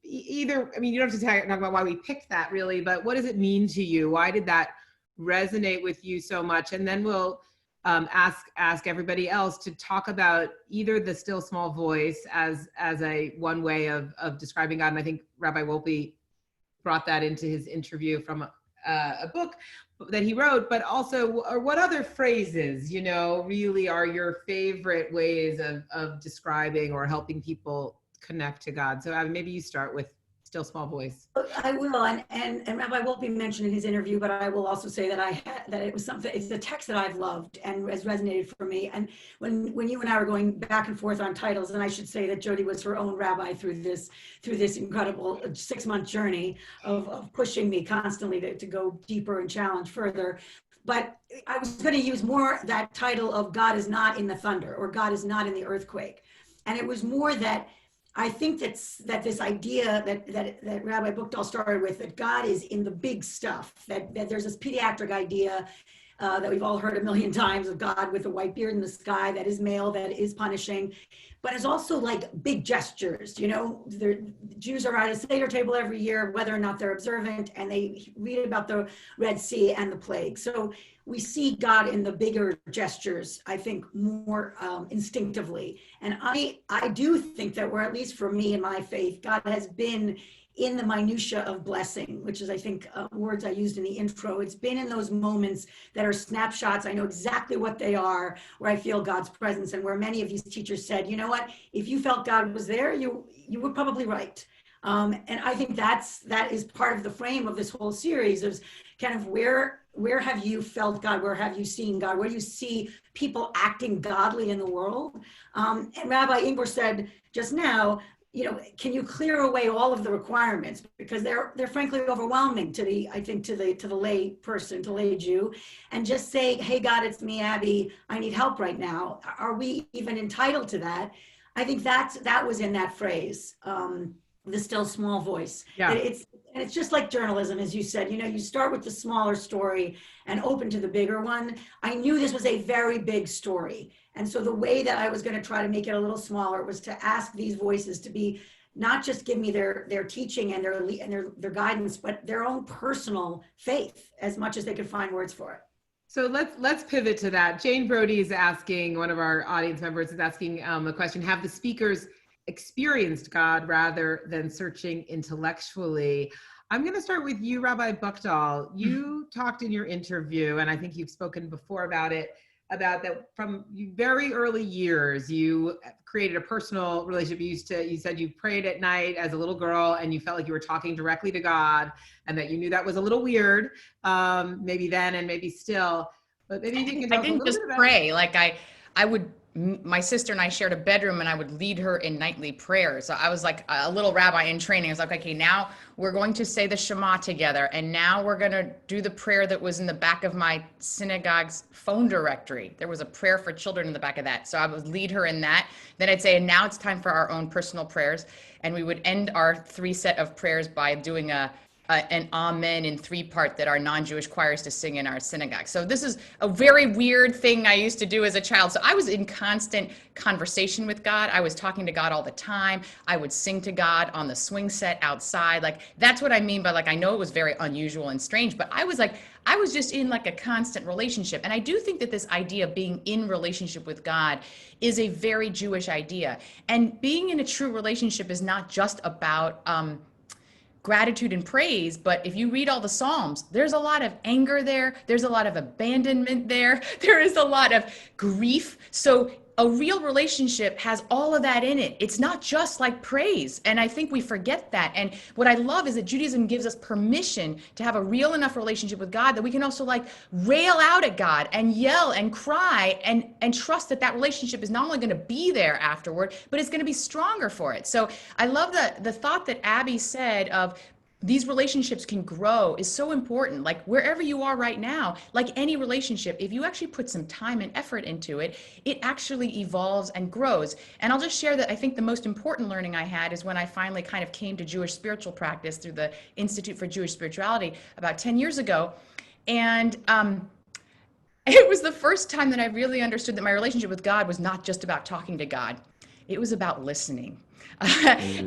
either, I mean, you don't have to talk about why we picked that really, but what does it mean to you? Why did that resonate with you so much? And then we'll ask everybody else to talk about either the still small voice as a one way of describing God. And I think Rabbi Wolpe brought that into his interview from a book that he wrote, but also, or what other phrases, you know, really are your favorite ways of describing or helping people connect to God? So maybe you start with still small voice. I will, and Rabbi Wolpe mentioned in his interview, but I will also say that that it was something. It's a text that I've loved and has resonated for me. And when you and I were going back and forth on titles, and I should say that Jodi was her own rabbi through this incredible 6-month journey of pushing me constantly to go deeper and challenge further. But I was going to use more that title of God is not in the thunder, or God is not in the earthquake, and it was more that. I think that this idea that Rabbi Buchdahl started with, that God is in the big stuff, that there's this pediatric idea that we've all heard a million times of God with a white beard in the sky, that is male, that is punishing, but it's also like big gestures. You know, Jews are at a Seder table every year, whether or not they're observant, and they read about the Red Sea and the plague. So we see God in the bigger gestures, I think, more instinctively. And I do think that, or at least for me in my faith, God has been in the minutia of blessing, which is, I think, words I used in the intro. It's been in those moments that are snapshots. I know exactly what they are, where I feel God's presence, and where many of these teachers said, you know what, if you felt God was there, you were probably right. And I think that is part of the frame of this whole series, is kind of where have you felt God? Where have you seen God? Where do you see people acting godly in the world? And Rabbi Ingber said just now, you know, can you clear away all of the requirements, because they're frankly overwhelming to the lay person, to lay Jew, and just say, hey God, it's me, Abby, I need help right now. Are we even entitled to that? I think that was in that phrase, the still small voice. Yeah. It's just like journalism, as you said, you know, you start with the smaller story and open to the bigger one. I knew this was a very big story. And so the way that I was going to try to make it a little smaller was to ask these voices to be, not just give me their teaching and their guidance, but their own personal faith, as much as they could find words for it. So let's pivot to that. Jane Brody is asking, one of our audience members is asking a question: have the speakers experienced God rather than searching intellectually? I'm going to start with you, Rabbi Buchdahl. You talked in your interview, and I think you've spoken before about it, about that from very early years, you created a personal relationship. You said you prayed at night as a little girl, and you felt like you were talking directly to God, and that you knew that was a little weird, maybe then and maybe still. But maybe you can I talk a didn't little just bit about. pray. Like I would, my sister and I shared a bedroom and I would lead her in nightly prayers. So I was like a little rabbi in training. I was like, okay, now we're going to say the Shema together. And now we're going to do the prayer that was in the back of my synagogue's phone directory. There was a prayer for children in the back of that. So I would lead her in that. Then I'd say, and now it's time for our own personal prayers. And we would end our 3 set of prayers by doing an amen in 3-part that our non-Jewish choirs to sing in our synagogue. So this is a very weird thing I used to do as a child. So I was in constant conversation with God. I was talking to God all the time. I would sing to God on the swing set outside. Like, that's what I mean by, like, I know it was very unusual and strange, but I was just in like a constant relationship. And I do think that this idea of being in relationship with God is a very Jewish idea. And being in a true relationship is not just about gratitude and praise, but if you read all the Psalms, there's a lot of anger there. There's a lot of abandonment there. There is a lot of grief. So a real relationship has all of that in it. It's not just like praise. And I think we forget that. And what I love is that Judaism gives us permission to have a real enough relationship with God that we can also like rail out at God and yell and cry and trust that that relationship is not only going to be there afterward, but it's going to be stronger for it. So I love the thought that Abby said of these relationships can grow is so important. Like wherever you are right now, like any relationship, if you actually put some time and effort into it, it actually evolves and grows. And I'll just share that I think the most important learning I had is when I finally kind of came to Jewish spiritual practice through the Institute for Jewish Spirituality about 10 years ago. And it was the first time that I really understood that my relationship with God was not just about talking to God. It was about listening.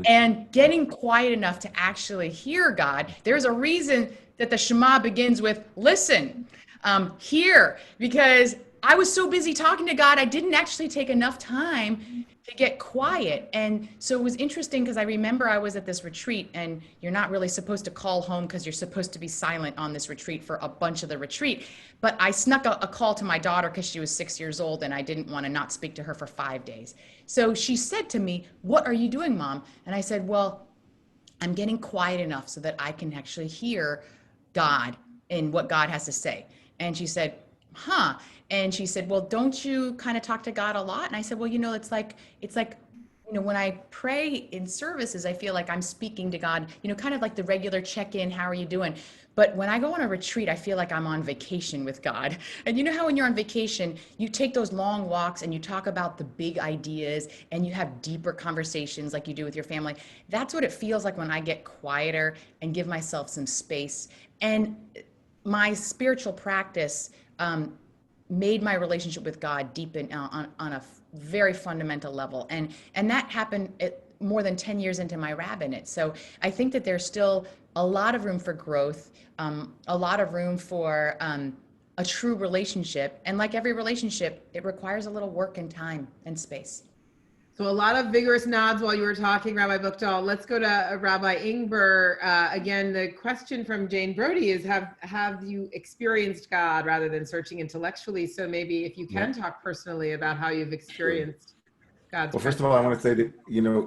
And getting quiet enough to actually hear God. There's a reason that the Shema begins with listen, hear, because I was so busy talking to God, I didn't actually take enough time to get quiet. And so it was interesting because I remember I was at this retreat, and you're not really supposed to call home because you're supposed to be silent on this retreat for a bunch of the retreat. But I snuck a call to my daughter because she was 6 years old and I didn't want to not speak to her for 5 days. So she said to me, "What are you doing, Mom?" And I said, "Well, I'm getting quiet enough so that I can actually hear God and what God has to say." And she said, "Huh." And she said, "Well, don't you kind of talk to God a lot?" And I said, "Well, it's like, when I pray in services, I feel like I'm speaking to God, kind of like the regular check-in, how are you doing? But when I go on a retreat, I feel like I'm on vacation with God. And you know how when you're on vacation, you take those long walks and you talk about the big ideas and you have deeper conversations like you do with your family. That's what it feels like when I get quieter and give myself some space. And my spiritual practice made my relationship with God deepen on a very fundamental level. And that happened more than 10 years into my rabbinate. So I think that there's still a lot of room for growth, a lot of room for a true relationship. And like every relationship, it requires a little work and time and space. So a lot of vigorous nods while you were talking, Rabbi Buchdahl. Let's go to Rabbi Ingber. Again, the question from Jane Brody is, have you experienced God rather than searching intellectually? So maybe if you can talk personally about how you've experienced God's Well, first of all, I want to say that,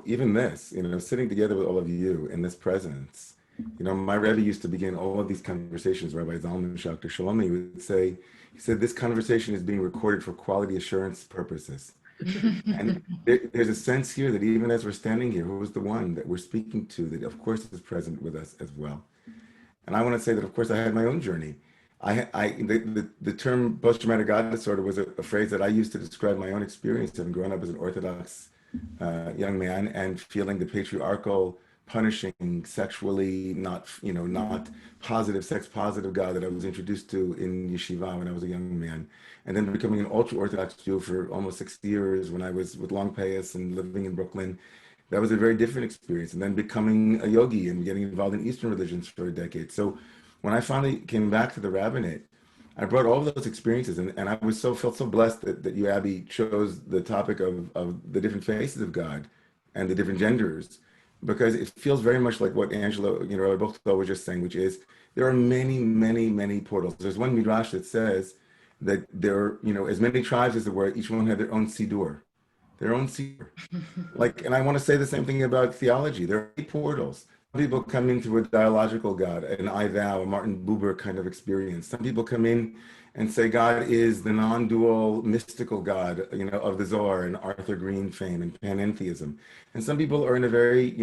even this, sitting together with all of you in this presence, my Rebbe used to begin all of these conversations, Rabbi Zalman Dr. Shalomi would say, he said, this conversation is being recorded for quality assurance purposes. And there's a sense here that even as we're standing here, who is the one that we're speaking to that, of course, is present with us as well. And I want to say that, of course, I had my own journey. The term post-traumatic God disorder was a phrase that I used to describe my own experience having grown up as an Orthodox young man and feeling the patriarchal, punishing, sexually not positive, sex positive God that I was introduced to in yeshiva when I was a young man. And then becoming an ultra-Orthodox Jew for almost 6 years when I was with long payas and living in Brooklyn. That was a very different experience. And then becoming a yogi and getting involved in Eastern religions for a decade. So when I finally came back to the rabbinate, I brought all of those experiences, and I felt so blessed that you, Abby, chose the topic of the different faces of God and the different genders, because it feels very much like what Angela, Rabbi Buchdahl was just saying, which is there are many, many, many portals. There's one midrash that says that there are, as many tribes as there were, each one had their own sidur, their own sidur. And I want to say the same thing about theology. There are 8 portals. Some people come in through a dialogical God, an I thou, a Martin Buber kind of experience. Some people come in and say God is the non-dual mystical God, of the Zohar and Arthur Green fame and panentheism. And some people are in a very,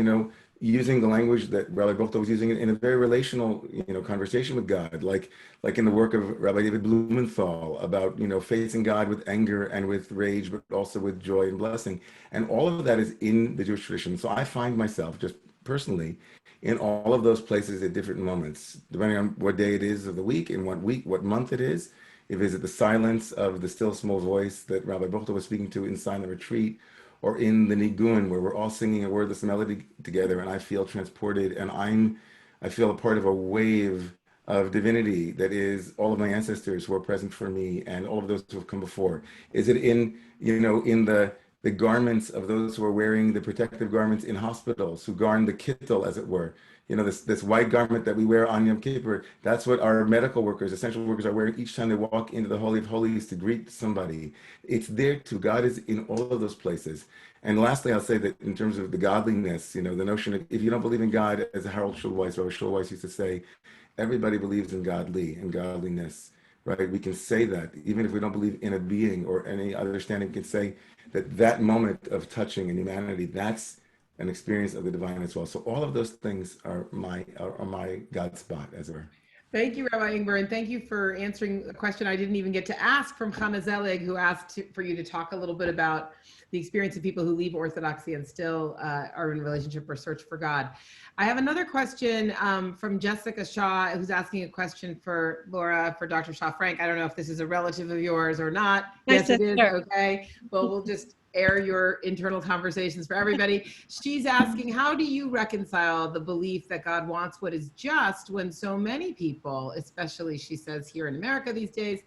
using the language that Rabbi Buchdahl was using in a very relational, conversation with God, like in the work of Rabbi David Blumenthal about, facing God with anger and with rage, but also with joy and blessing. And all of that is in the Jewish tradition. So I find myself just personally in all of those places at different moments, depending on what day it is of the week, in what month it is. If it's the silence of the still small voice that Rabbi Buchdahl was speaking to in silent retreat, or in the Nigun, where we're all singing a wordless melody together, and I feel transported, and I feel a part of a wave of divinity that is all of my ancestors who are present for me, and all of those who have come before. Is it in the garments of those who are wearing the protective garments in hospitals, who garn the kittel, as it were? This white garment that we wear on Yom Kippur, that's what our medical workers, essential workers, are wearing each time they walk into the Holy of Holies to greet somebody. It's there too. God is in all of those places. And lastly, I'll say that in terms of the godliness, the notion of, if you don't believe in God, as Harold Schulweis, Rabbi Schulweis used to say, everybody believes in godly and godliness, right? We can say that, even if we don't believe in a being or any understanding, we can say that moment of touching in humanity, that's an experience of the divine as well. So all of those things are my God spot, as it were. Thank you, Rabbi Ingber, and thank you for answering a question I didn't even get to ask from Chana Zelig, who asked for you to talk a little bit about the experience of people who leave Orthodoxy and still are in relationship or search for God. I have another question from Jessica Shaw, who's asking a question for Laura, for Dr. Shaw Frank. I don't know if this is a relative of yours or not. Yes, it is. Okay. Well, we'll just air your internal conversations for everybody. She's asking, how do you reconcile the belief that God wants what is just when so many people, especially, she says, here in America these days,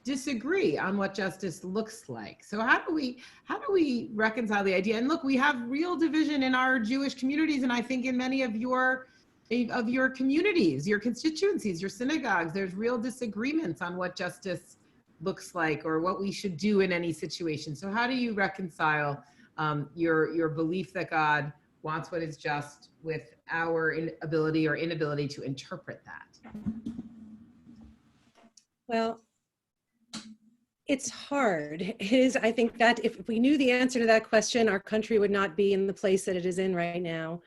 disagree on what justice looks like? So how do we reconcile the idea? And look, we have real division in our Jewish communities, and I think in many of your communities, your constituencies, your synagogues, there's real disagreements on what justice looks like or what we should do in any situation. So how do you reconcile your belief that God wants what is just with our ability or inability to interpret that? Well, it's hard. It is, I think that if we knew the answer to that question, our country would not be in the place that it is in right now.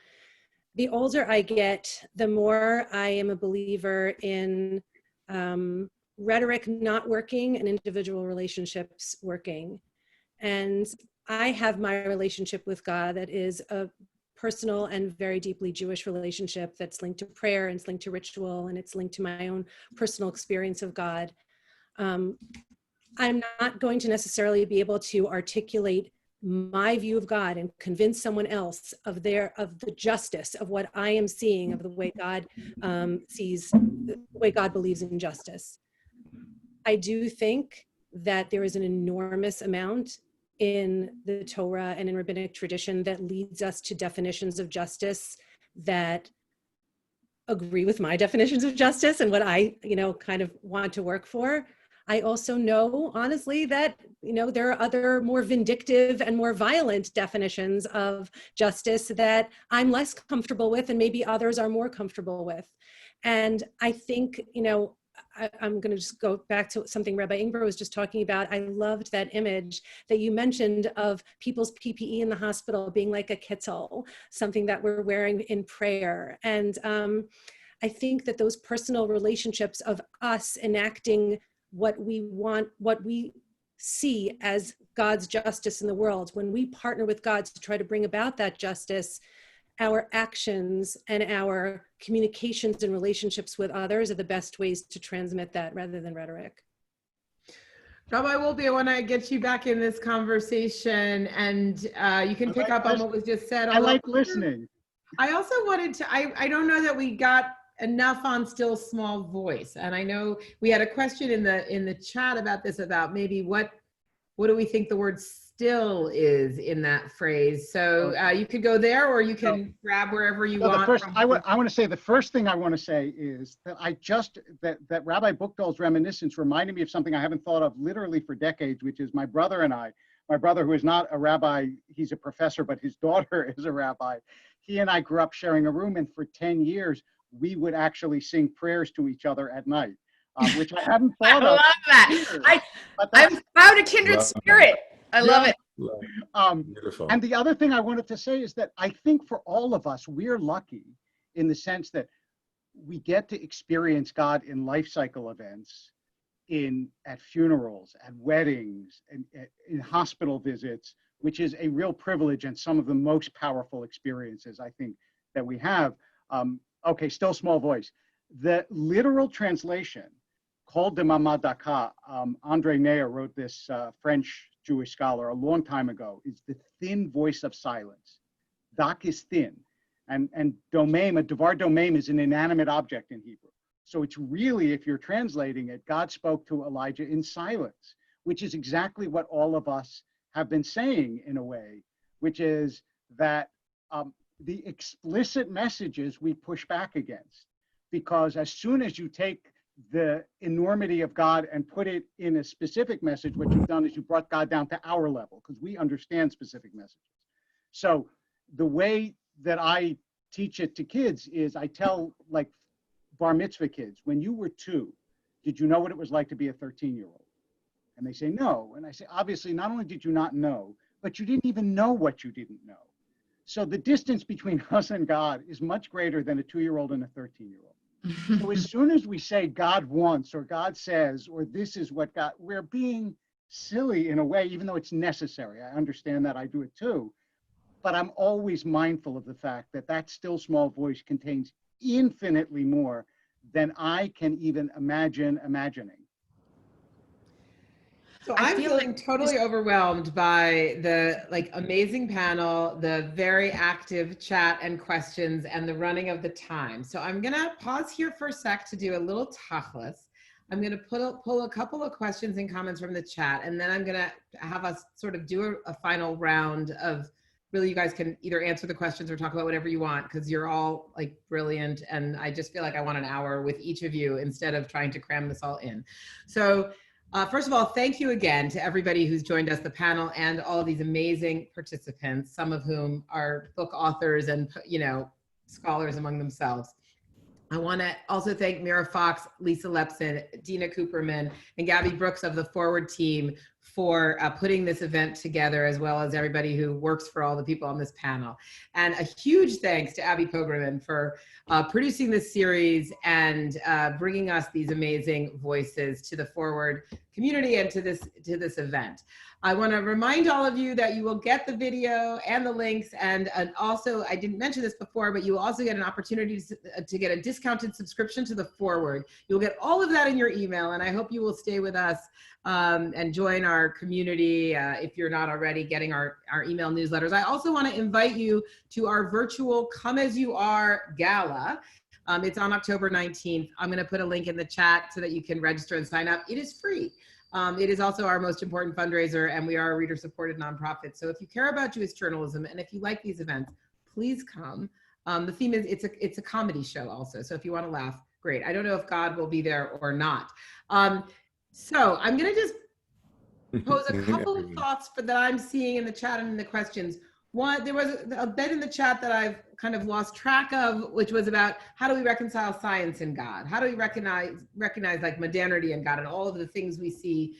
The older I get, the more I am a believer in rhetoric not working and individual relationships working. And I have my relationship with God that is a personal and very deeply Jewish relationship that's linked to prayer and it's linked to ritual and it's linked to my own personal experience of God. I'm not going to necessarily be able to articulate my view of God and convince someone else of the justice of what I am seeing, of the way God sees, the way God believes in justice. I do think that there is an enormous amount in the Torah and in rabbinic tradition that leads us to definitions of justice that agree with my definitions of justice and what I, kind of want to work for. I also know, honestly, that, there are other more vindictive and more violent definitions of justice that I'm less comfortable with and maybe others are more comfortable with. And I think, I'm going to just go back to something Rabbi Ingber was just talking about. I loved that image that you mentioned of people's PPE in the hospital being like a kittel, something that we're wearing in prayer. And I think that those personal relationships of us enacting what we want, what we see as God's justice in the world, when we partner with God to try to bring about that justice, our actions and our communications and relationships with others are the best ways to transmit that rather than rhetoric. Rabbi Wolpe, I want to get you back in this conversation, and you can pick up on what was just said. I like listening. I also wanted to, I don't know that we got enough on still small voice. And I know we had a question in the chat about this, about maybe what do we think the word still is in that phrase. So you could go there, or you can grab wherever you want. I want to say, the first thing I want to say is that that Rabbi Buchdahl's reminiscence reminded me of something I haven't thought of literally for decades, which is my brother and I. My brother, who is not a rabbi, he's a professor, but his daughter is a rabbi. He and I grew up sharing a room, and for 10 years, we would actually sing prayers to each other at night. which I hadn't I thought love of. that. Either. But I've that's- found a kindred Love spirit. I love it. Beautiful. And the other thing I wanted to say is that I think for all of us, we're lucky in the sense that we get to experience God in life cycle events, at funerals, at weddings, and in hospital visits, which is a real privilege and some of the most powerful experiences I think that we have. Okay, still small voice. The literal translation, called de Mamad Daka, Andre Neyer wrote this, French Jewish scholar, a long time ago, is the thin voice of silence. Dak is thin. And domem, a devar domem, is an inanimate object in Hebrew. So it's really, if you're translating it, God spoke to Elijah in silence, which is exactly what all of us have been saying in a way, which is that the explicit messages we push back against. Because as soon as you take the enormity of God and put it in a specific message, what you've done is you brought God down to our level, because we understand specific messages. So the way that I teach it to kids is I tell, like, bar mitzvah kids, when you were 2, did you know what it was like to be a 13-year-old? And they say, no. And I say, obviously, not only did you not know, but you didn't even know what you didn't know. So the distance between us and God is much greater than a 2-year-old and a 13-year-old. So as soon as we say God wants, or God says, or this is what God, we're being silly in a way, even though it's necessary. I understand that, I do it too. But I'm always mindful of the fact that that still small voice contains infinitely more than I can even imagine imagining. So I I'm feel feeling like totally overwhelmed by the amazing panel, the very active chat and questions, and the running of the time. So I'm gonna pause here for a sec to do a little tachlis. I'm gonna pull a couple of questions and comments from the chat, and then I'm gonna have us sort of do a final round of, really, you guys can either answer the questions or talk about whatever you want, because you're all like brilliant, and I just feel like I want an hour with each of you instead of trying to cram this all in. So first of all, thank you again to everybody who's joined us, the panel, and all of these amazing participants, some of whom are book authors and, you know, scholars among themselves. I want to also thank Mira Fox, Lisa Lepson, Dina Cooperman, and Gabby Brooks of the Forward team for putting this event together, as well as everybody who works for all the people on this panel. And a huge thanks to Abigail Pogrebin for producing this series and bringing us these amazing voices to the Forward community and to this event. I want to remind all of you that you will get the video and the links, and also, I didn't mention this before, but you will also get an opportunity to get a discounted subscription to the Forward. You'll get all of that in your email, and I hope you will stay with us and join our community if you're not already getting our email newsletters. I also want to invite you to our virtual Come As You Are Gala. It's on October 19th. I'm going to put a link in the chat so that you can register and sign up. It is free. It is also our most important fundraiser, and we are a reader-supported nonprofit. So if you care about Jewish journalism and if you like these events, please come. The theme is it's a comedy show also. So if you want to laugh, great. I don't know if God will be there or not. So I'm going to just pose a couple of thoughts that I'm seeing in the chat and in the questions. One, there was a bit in the chat that I've kind of lost track of, which was about how do we reconcile science and God? How do we recognize like modernity and God and all of the things we see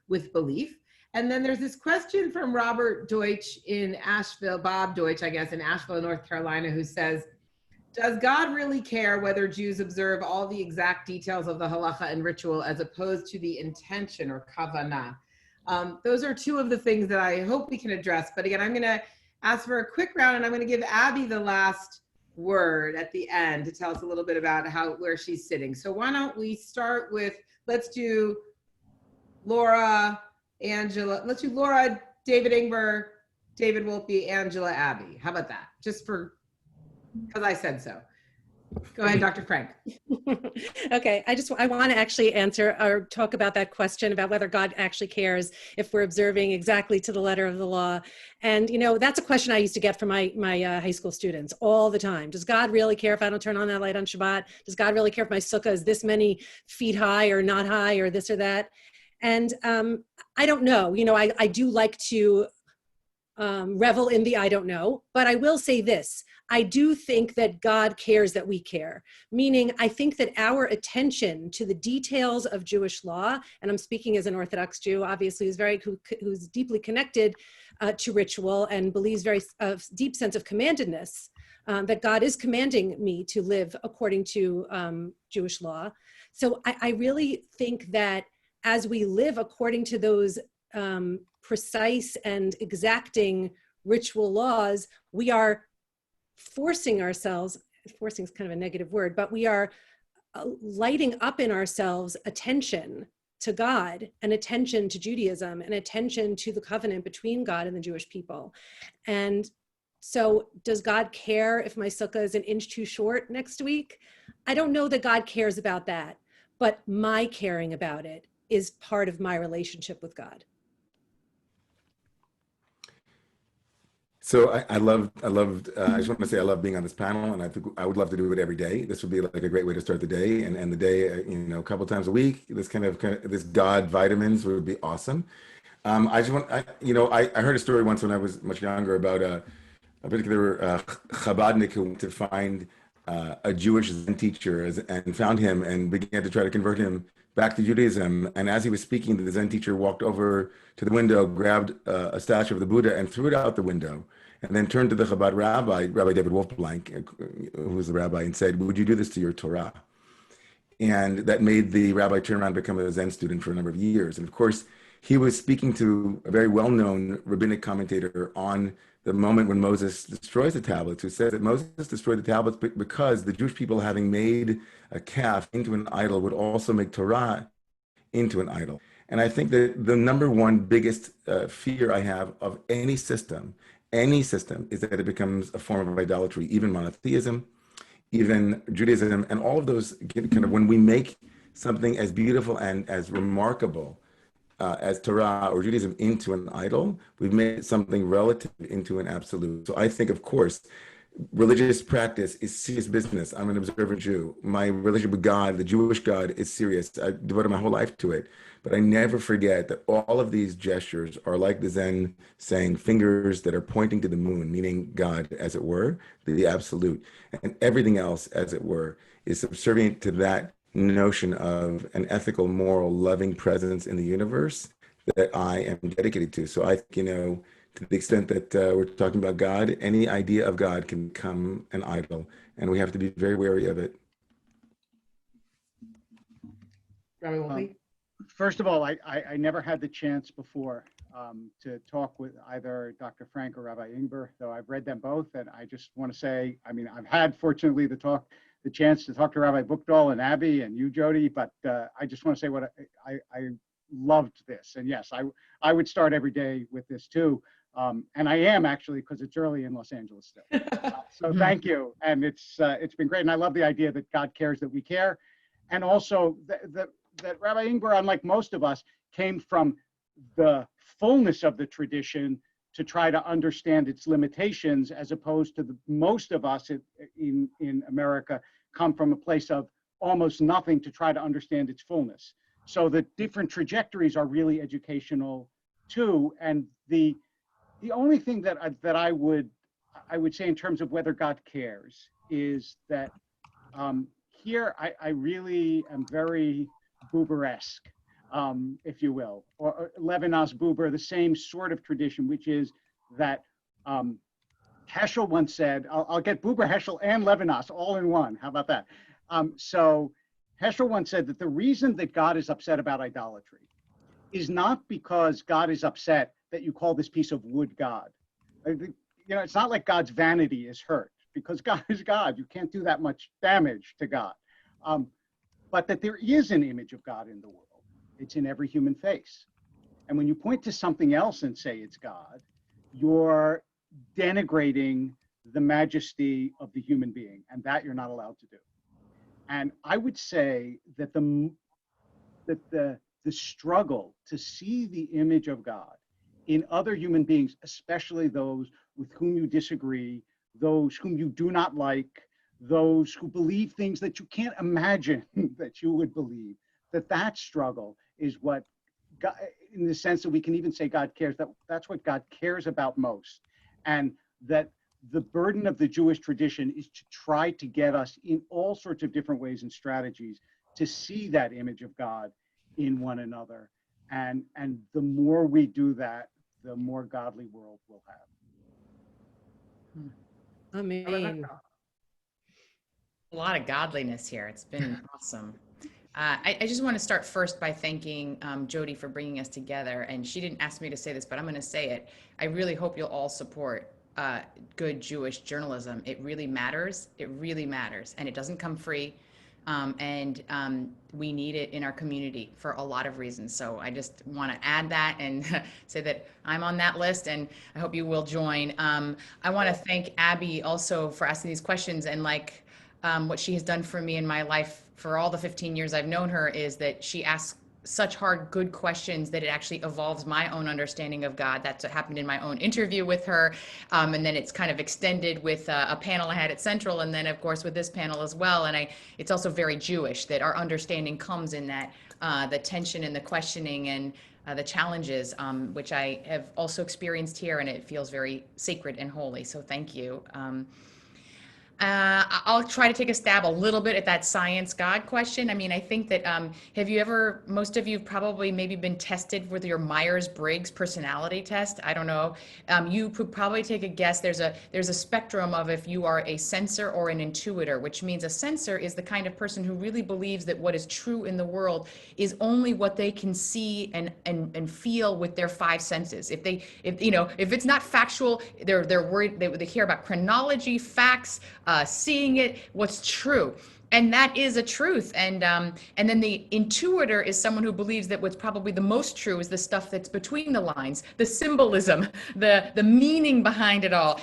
with belief? And then there's this question from Robert Deutsch in Asheville, Bob Deutsch, I guess, in Asheville, North Carolina, who says, does God really care whether Jews observe all the exact details of the halacha and ritual as opposed to the intention or kavanah? Those are two of the things that I hope we can address. But again, I'm going to ask for a quick round, and I'm going to give Abby the last word at the end to tell us a little bit about where she's sitting. So why don't we start with, let's do Laura, Angela. Let's do Laura, David Ingber, David Wolpe, Angela, Abby. How about that? Just because I said so. Go ahead, Dr. Frank. Okay, I want to actually answer or talk about that question about whether God actually cares if we're observing exactly to the letter of the law. And, you know, that's a question I used to get from my high school students all the time. Does God really care if I don't turn on that light on Shabbat? Does God really care if my sukkah is this many feet high or not high or this or that? And I don't know. You know, I do like to revel in the I don't know, but I will say this. I do think that God cares that we care, meaning I think that our attention to the details of Jewish law, and I'm speaking as an Orthodox Jew, obviously, who's deeply connected to ritual and believes very deep sense of commandedness, that God is commanding me to live according to Jewish law. So I really think that as we live according to those precise and exacting ritual laws, we are forcing ourselves, forcing is kind of a negative word, but we are lighting up in ourselves attention to God and attention to Judaism and attention to the covenant between God and the Jewish people. And so does God care if my sukkah is an inch too short next week? I don't know that God cares about that, but my caring about it is part of my relationship with God. So I just want to say I love being on this panel, and I think I would love to do it every day. This would be like a great way to start the day, and the day, a couple times a week. This kind of this God vitamins would be awesome. I heard a story once when I was much younger about a particular Chabadnik who went to find a Jewish Zen teacher and found him and began to try to convert him back to Judaism. And as he was speaking, the Zen teacher walked over to the window, grabbed a statue of the Buddha and threw it out the window, and then turned to the Chabad rabbi, Rabbi David Wolfblank, who was the rabbi, and said, "Would you do this to your Torah?" And that made the rabbi turn around and become a Zen student for a number of years. And of course, he was speaking to a very well-known rabbinic commentator on the moment when Moses destroys the tablets, who says that Moses destroyed the tablets because the Jewish people, having made a calf into an idol, would also make Torah into an idol. And I think that the number one biggest fear I have of any system, is that it becomes a form of idolatry, even monotheism, even Judaism, and all of those kind of, when we make something as beautiful and as remarkable as Torah or Judaism into an idol, we've made something relative into an absolute. So I think, of course, religious practice is serious business. I'm an observant Jew. My relationship with God, the Jewish God, is serious. I devoted my whole life to it. But I never forget that all of these gestures are like the Zen saying, fingers that are pointing to the moon, meaning God, as it were, the absolute. And everything else, as it were, is subservient to that notion of an ethical, moral, loving presence in the universe that I am dedicated to. So I think, to the extent that we're talking about God, any idea of God can become an idol, and we have to be very wary of it. Rabbi Wolpe? First of all, I never had the chance before to talk with either Dr. Frank or Rabbi Ingber, though I've read them both, and I just want to say, I've had, fortunately, the chance to talk to Rabbi Buchdahl and Abby and you, Jodi, but I just want to say what I loved this. And yes, I would start every day with this too. And I am actually, because it's early in Los Angeles still. So thank you. And it's been great. And I love the idea that God cares that we care. And also that Rabbi Ingber, unlike most of us, came from the fullness of the tradition to try to understand its limitations, as opposed to most of us in America come from a place of almost nothing to try to understand its fullness. So the different trajectories are really educational too. And the only thing that I would say in terms of whether God cares is that here I really am very Buber-esque, if you will, or Levinas Buber, the same sort of tradition, which is that Heschel once said, I'll get Buber, Heschel, and Levinas all in one. How about that? So Heschel once said that the reason that God is upset about idolatry is not because God is upset that you call this piece of wood God. It's not like God's vanity is hurt, because God is God. You can't do that much damage to God. But that there is an image of God in the world. It's in every human face. And when you point to something else and say it's God, you're denigrating the majesty of the human being, and that you're not allowed to do. And I would say that the struggle to see the image of God in other human beings, especially those with whom you disagree, those whom you do not like, those who believe things that you can't imagine that you would believe, that struggle is what God, in the sense that we can even say God cares, that's what God cares about most. And that the burden of the Jewish tradition is to try to get us in all sorts of different ways and strategies to see that image of God in one another. And the more we do that, the more godly world we'll have. Amen. A lot of godliness here. It's been awesome. I just want to start first by thanking Jodi for bringing us together. And she didn't ask me to say this, but I'm going to say it. I really hope you'll all support good Jewish journalism. It really matters. It really matters. And it doesn't come free. We need it in our community for a lot of reasons. So I just want to add that and say that I'm on that list, and I hope you will join. I want to thank Abby also for asking these questions, and what she has done for me in my life for all the 15 years I've known her is that she asks such hard, good questions that it actually evolves my own understanding of God. That's what happened in my own interview with her. And then it's kind of extended with a panel I had at Central, and then of course with this panel as well. And it's also very Jewish that our understanding comes in that the tension and the questioning and the challenges, which I have also experienced here, and it feels very sacred and holy. So thank you. I'll try to take a stab a little bit at that science God question. I mean, I think that most of you have probably maybe been tested with your Myers-Briggs personality test. I don't know. You could probably take a guess. There's a spectrum of if you are a sensor or an intuitor, which means a sensor is the kind of person who really believes that what is true in the world is only what they can see and feel with their five senses. If it's not factual, they're worried. They care about chronology, facts, seeing it, what's true. And that is a truth. And then the intuitor is someone who believes that what's probably the most true is the stuff that's between the lines, the symbolism, the meaning behind it all.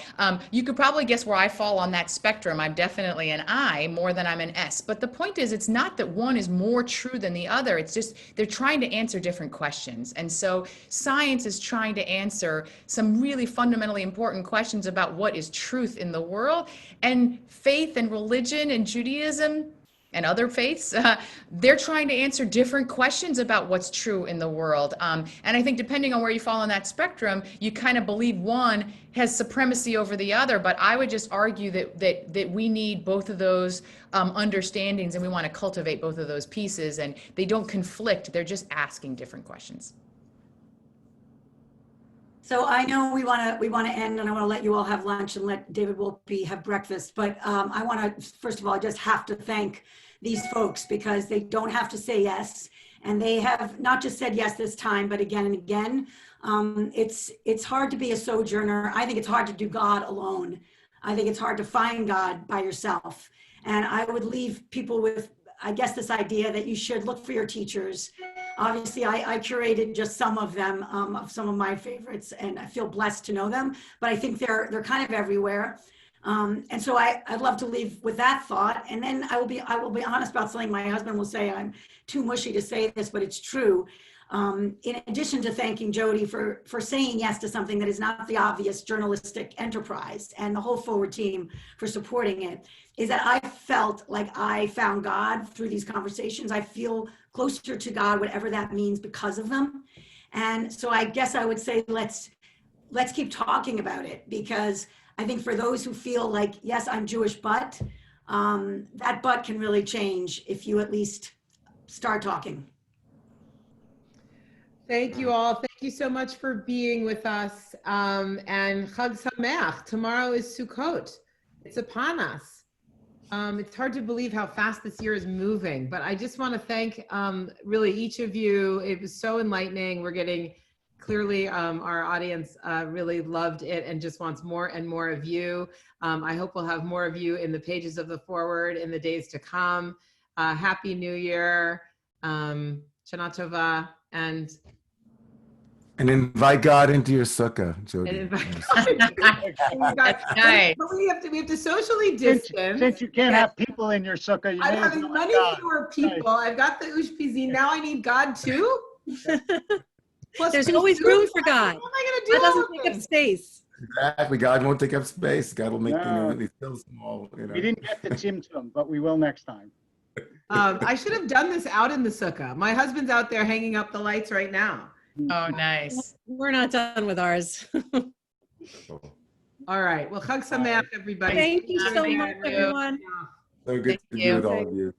You could probably guess where I fall on that spectrum. I'm definitely an I more than I'm an S. But the point is, it's not that one is more true than the other. It's just they're trying to answer different questions. And so science is trying to answer some really fundamentally important questions about what is truth in the world. And faith and religion and Judaism and other faiths, they're trying to answer different questions about what's true in the world. And I think depending on where you fall on that spectrum, you kind of believe one has supremacy over the other. But I would just argue that we need both of those understandings, and we want to cultivate both of those pieces, and they don't conflict. They're just asking different questions. So I know we want to end, and I want to let you all have lunch and let David Wolpe have breakfast. But I want to, first of all, I just have to thank these folks, because they don't have to say yes, and they have not just said yes this time, but again and again. It's hard to be a sojourner. I think it's hard to do God alone. I think it's hard to find God by yourself. And I would leave people with, I guess, this idea that you should look for your teachers. Obviously, I curated just some of them, of some of my favorites, and I feel blessed to know them, but I think they're kind of everywhere. And so I'd love to leave with that thought. And then I will be honest about something my husband will say. I'm too mushy to say this, but it's true. In addition to thanking Jodi for saying yes to something that is not the obvious journalistic enterprise, and the whole Forward team for supporting it, is that I felt like I found God through these conversations. I feel closer to God, whatever that means, because of them. And so I guess I would say, let's keep talking about it, because I think for those who feel like, yes, I'm Jewish, but that but can really change if you at least start talking. Thank you all. Thank you so much for being with us. And Chag Sameach. Tomorrow is Sukkot. It's upon us. It's hard to believe how fast this year is moving, but I just want to thank really each of you. It was so enlightening. We're getting clearly our audience really loved it and just wants more and more of you. I hope we'll have more of you in the pages of the Forward in the days to come. Happy New Year, Shana Tova, and invite God into your sukkah, Jodi. Nice. But we have to socially distance. Since you can't have people in your sukkah, you I'm may as having well many have God. fewer people. I've got the Ushpizi. Now I need God too. Plus There's always room for God. What am I going to do? That doesn't all take day? up space. Exactly. God won't take up space. God will make No. things still small. We didn't get the Tzimtzum, but we will next time. I should have done this out in the sukkah. My husband's out there hanging up the lights right now. Oh, nice. We're not done with ours. All right. Well, Chag Sameach, everybody. Thank you so Everybody, much, everyone. So good Thank to be you. with all of you.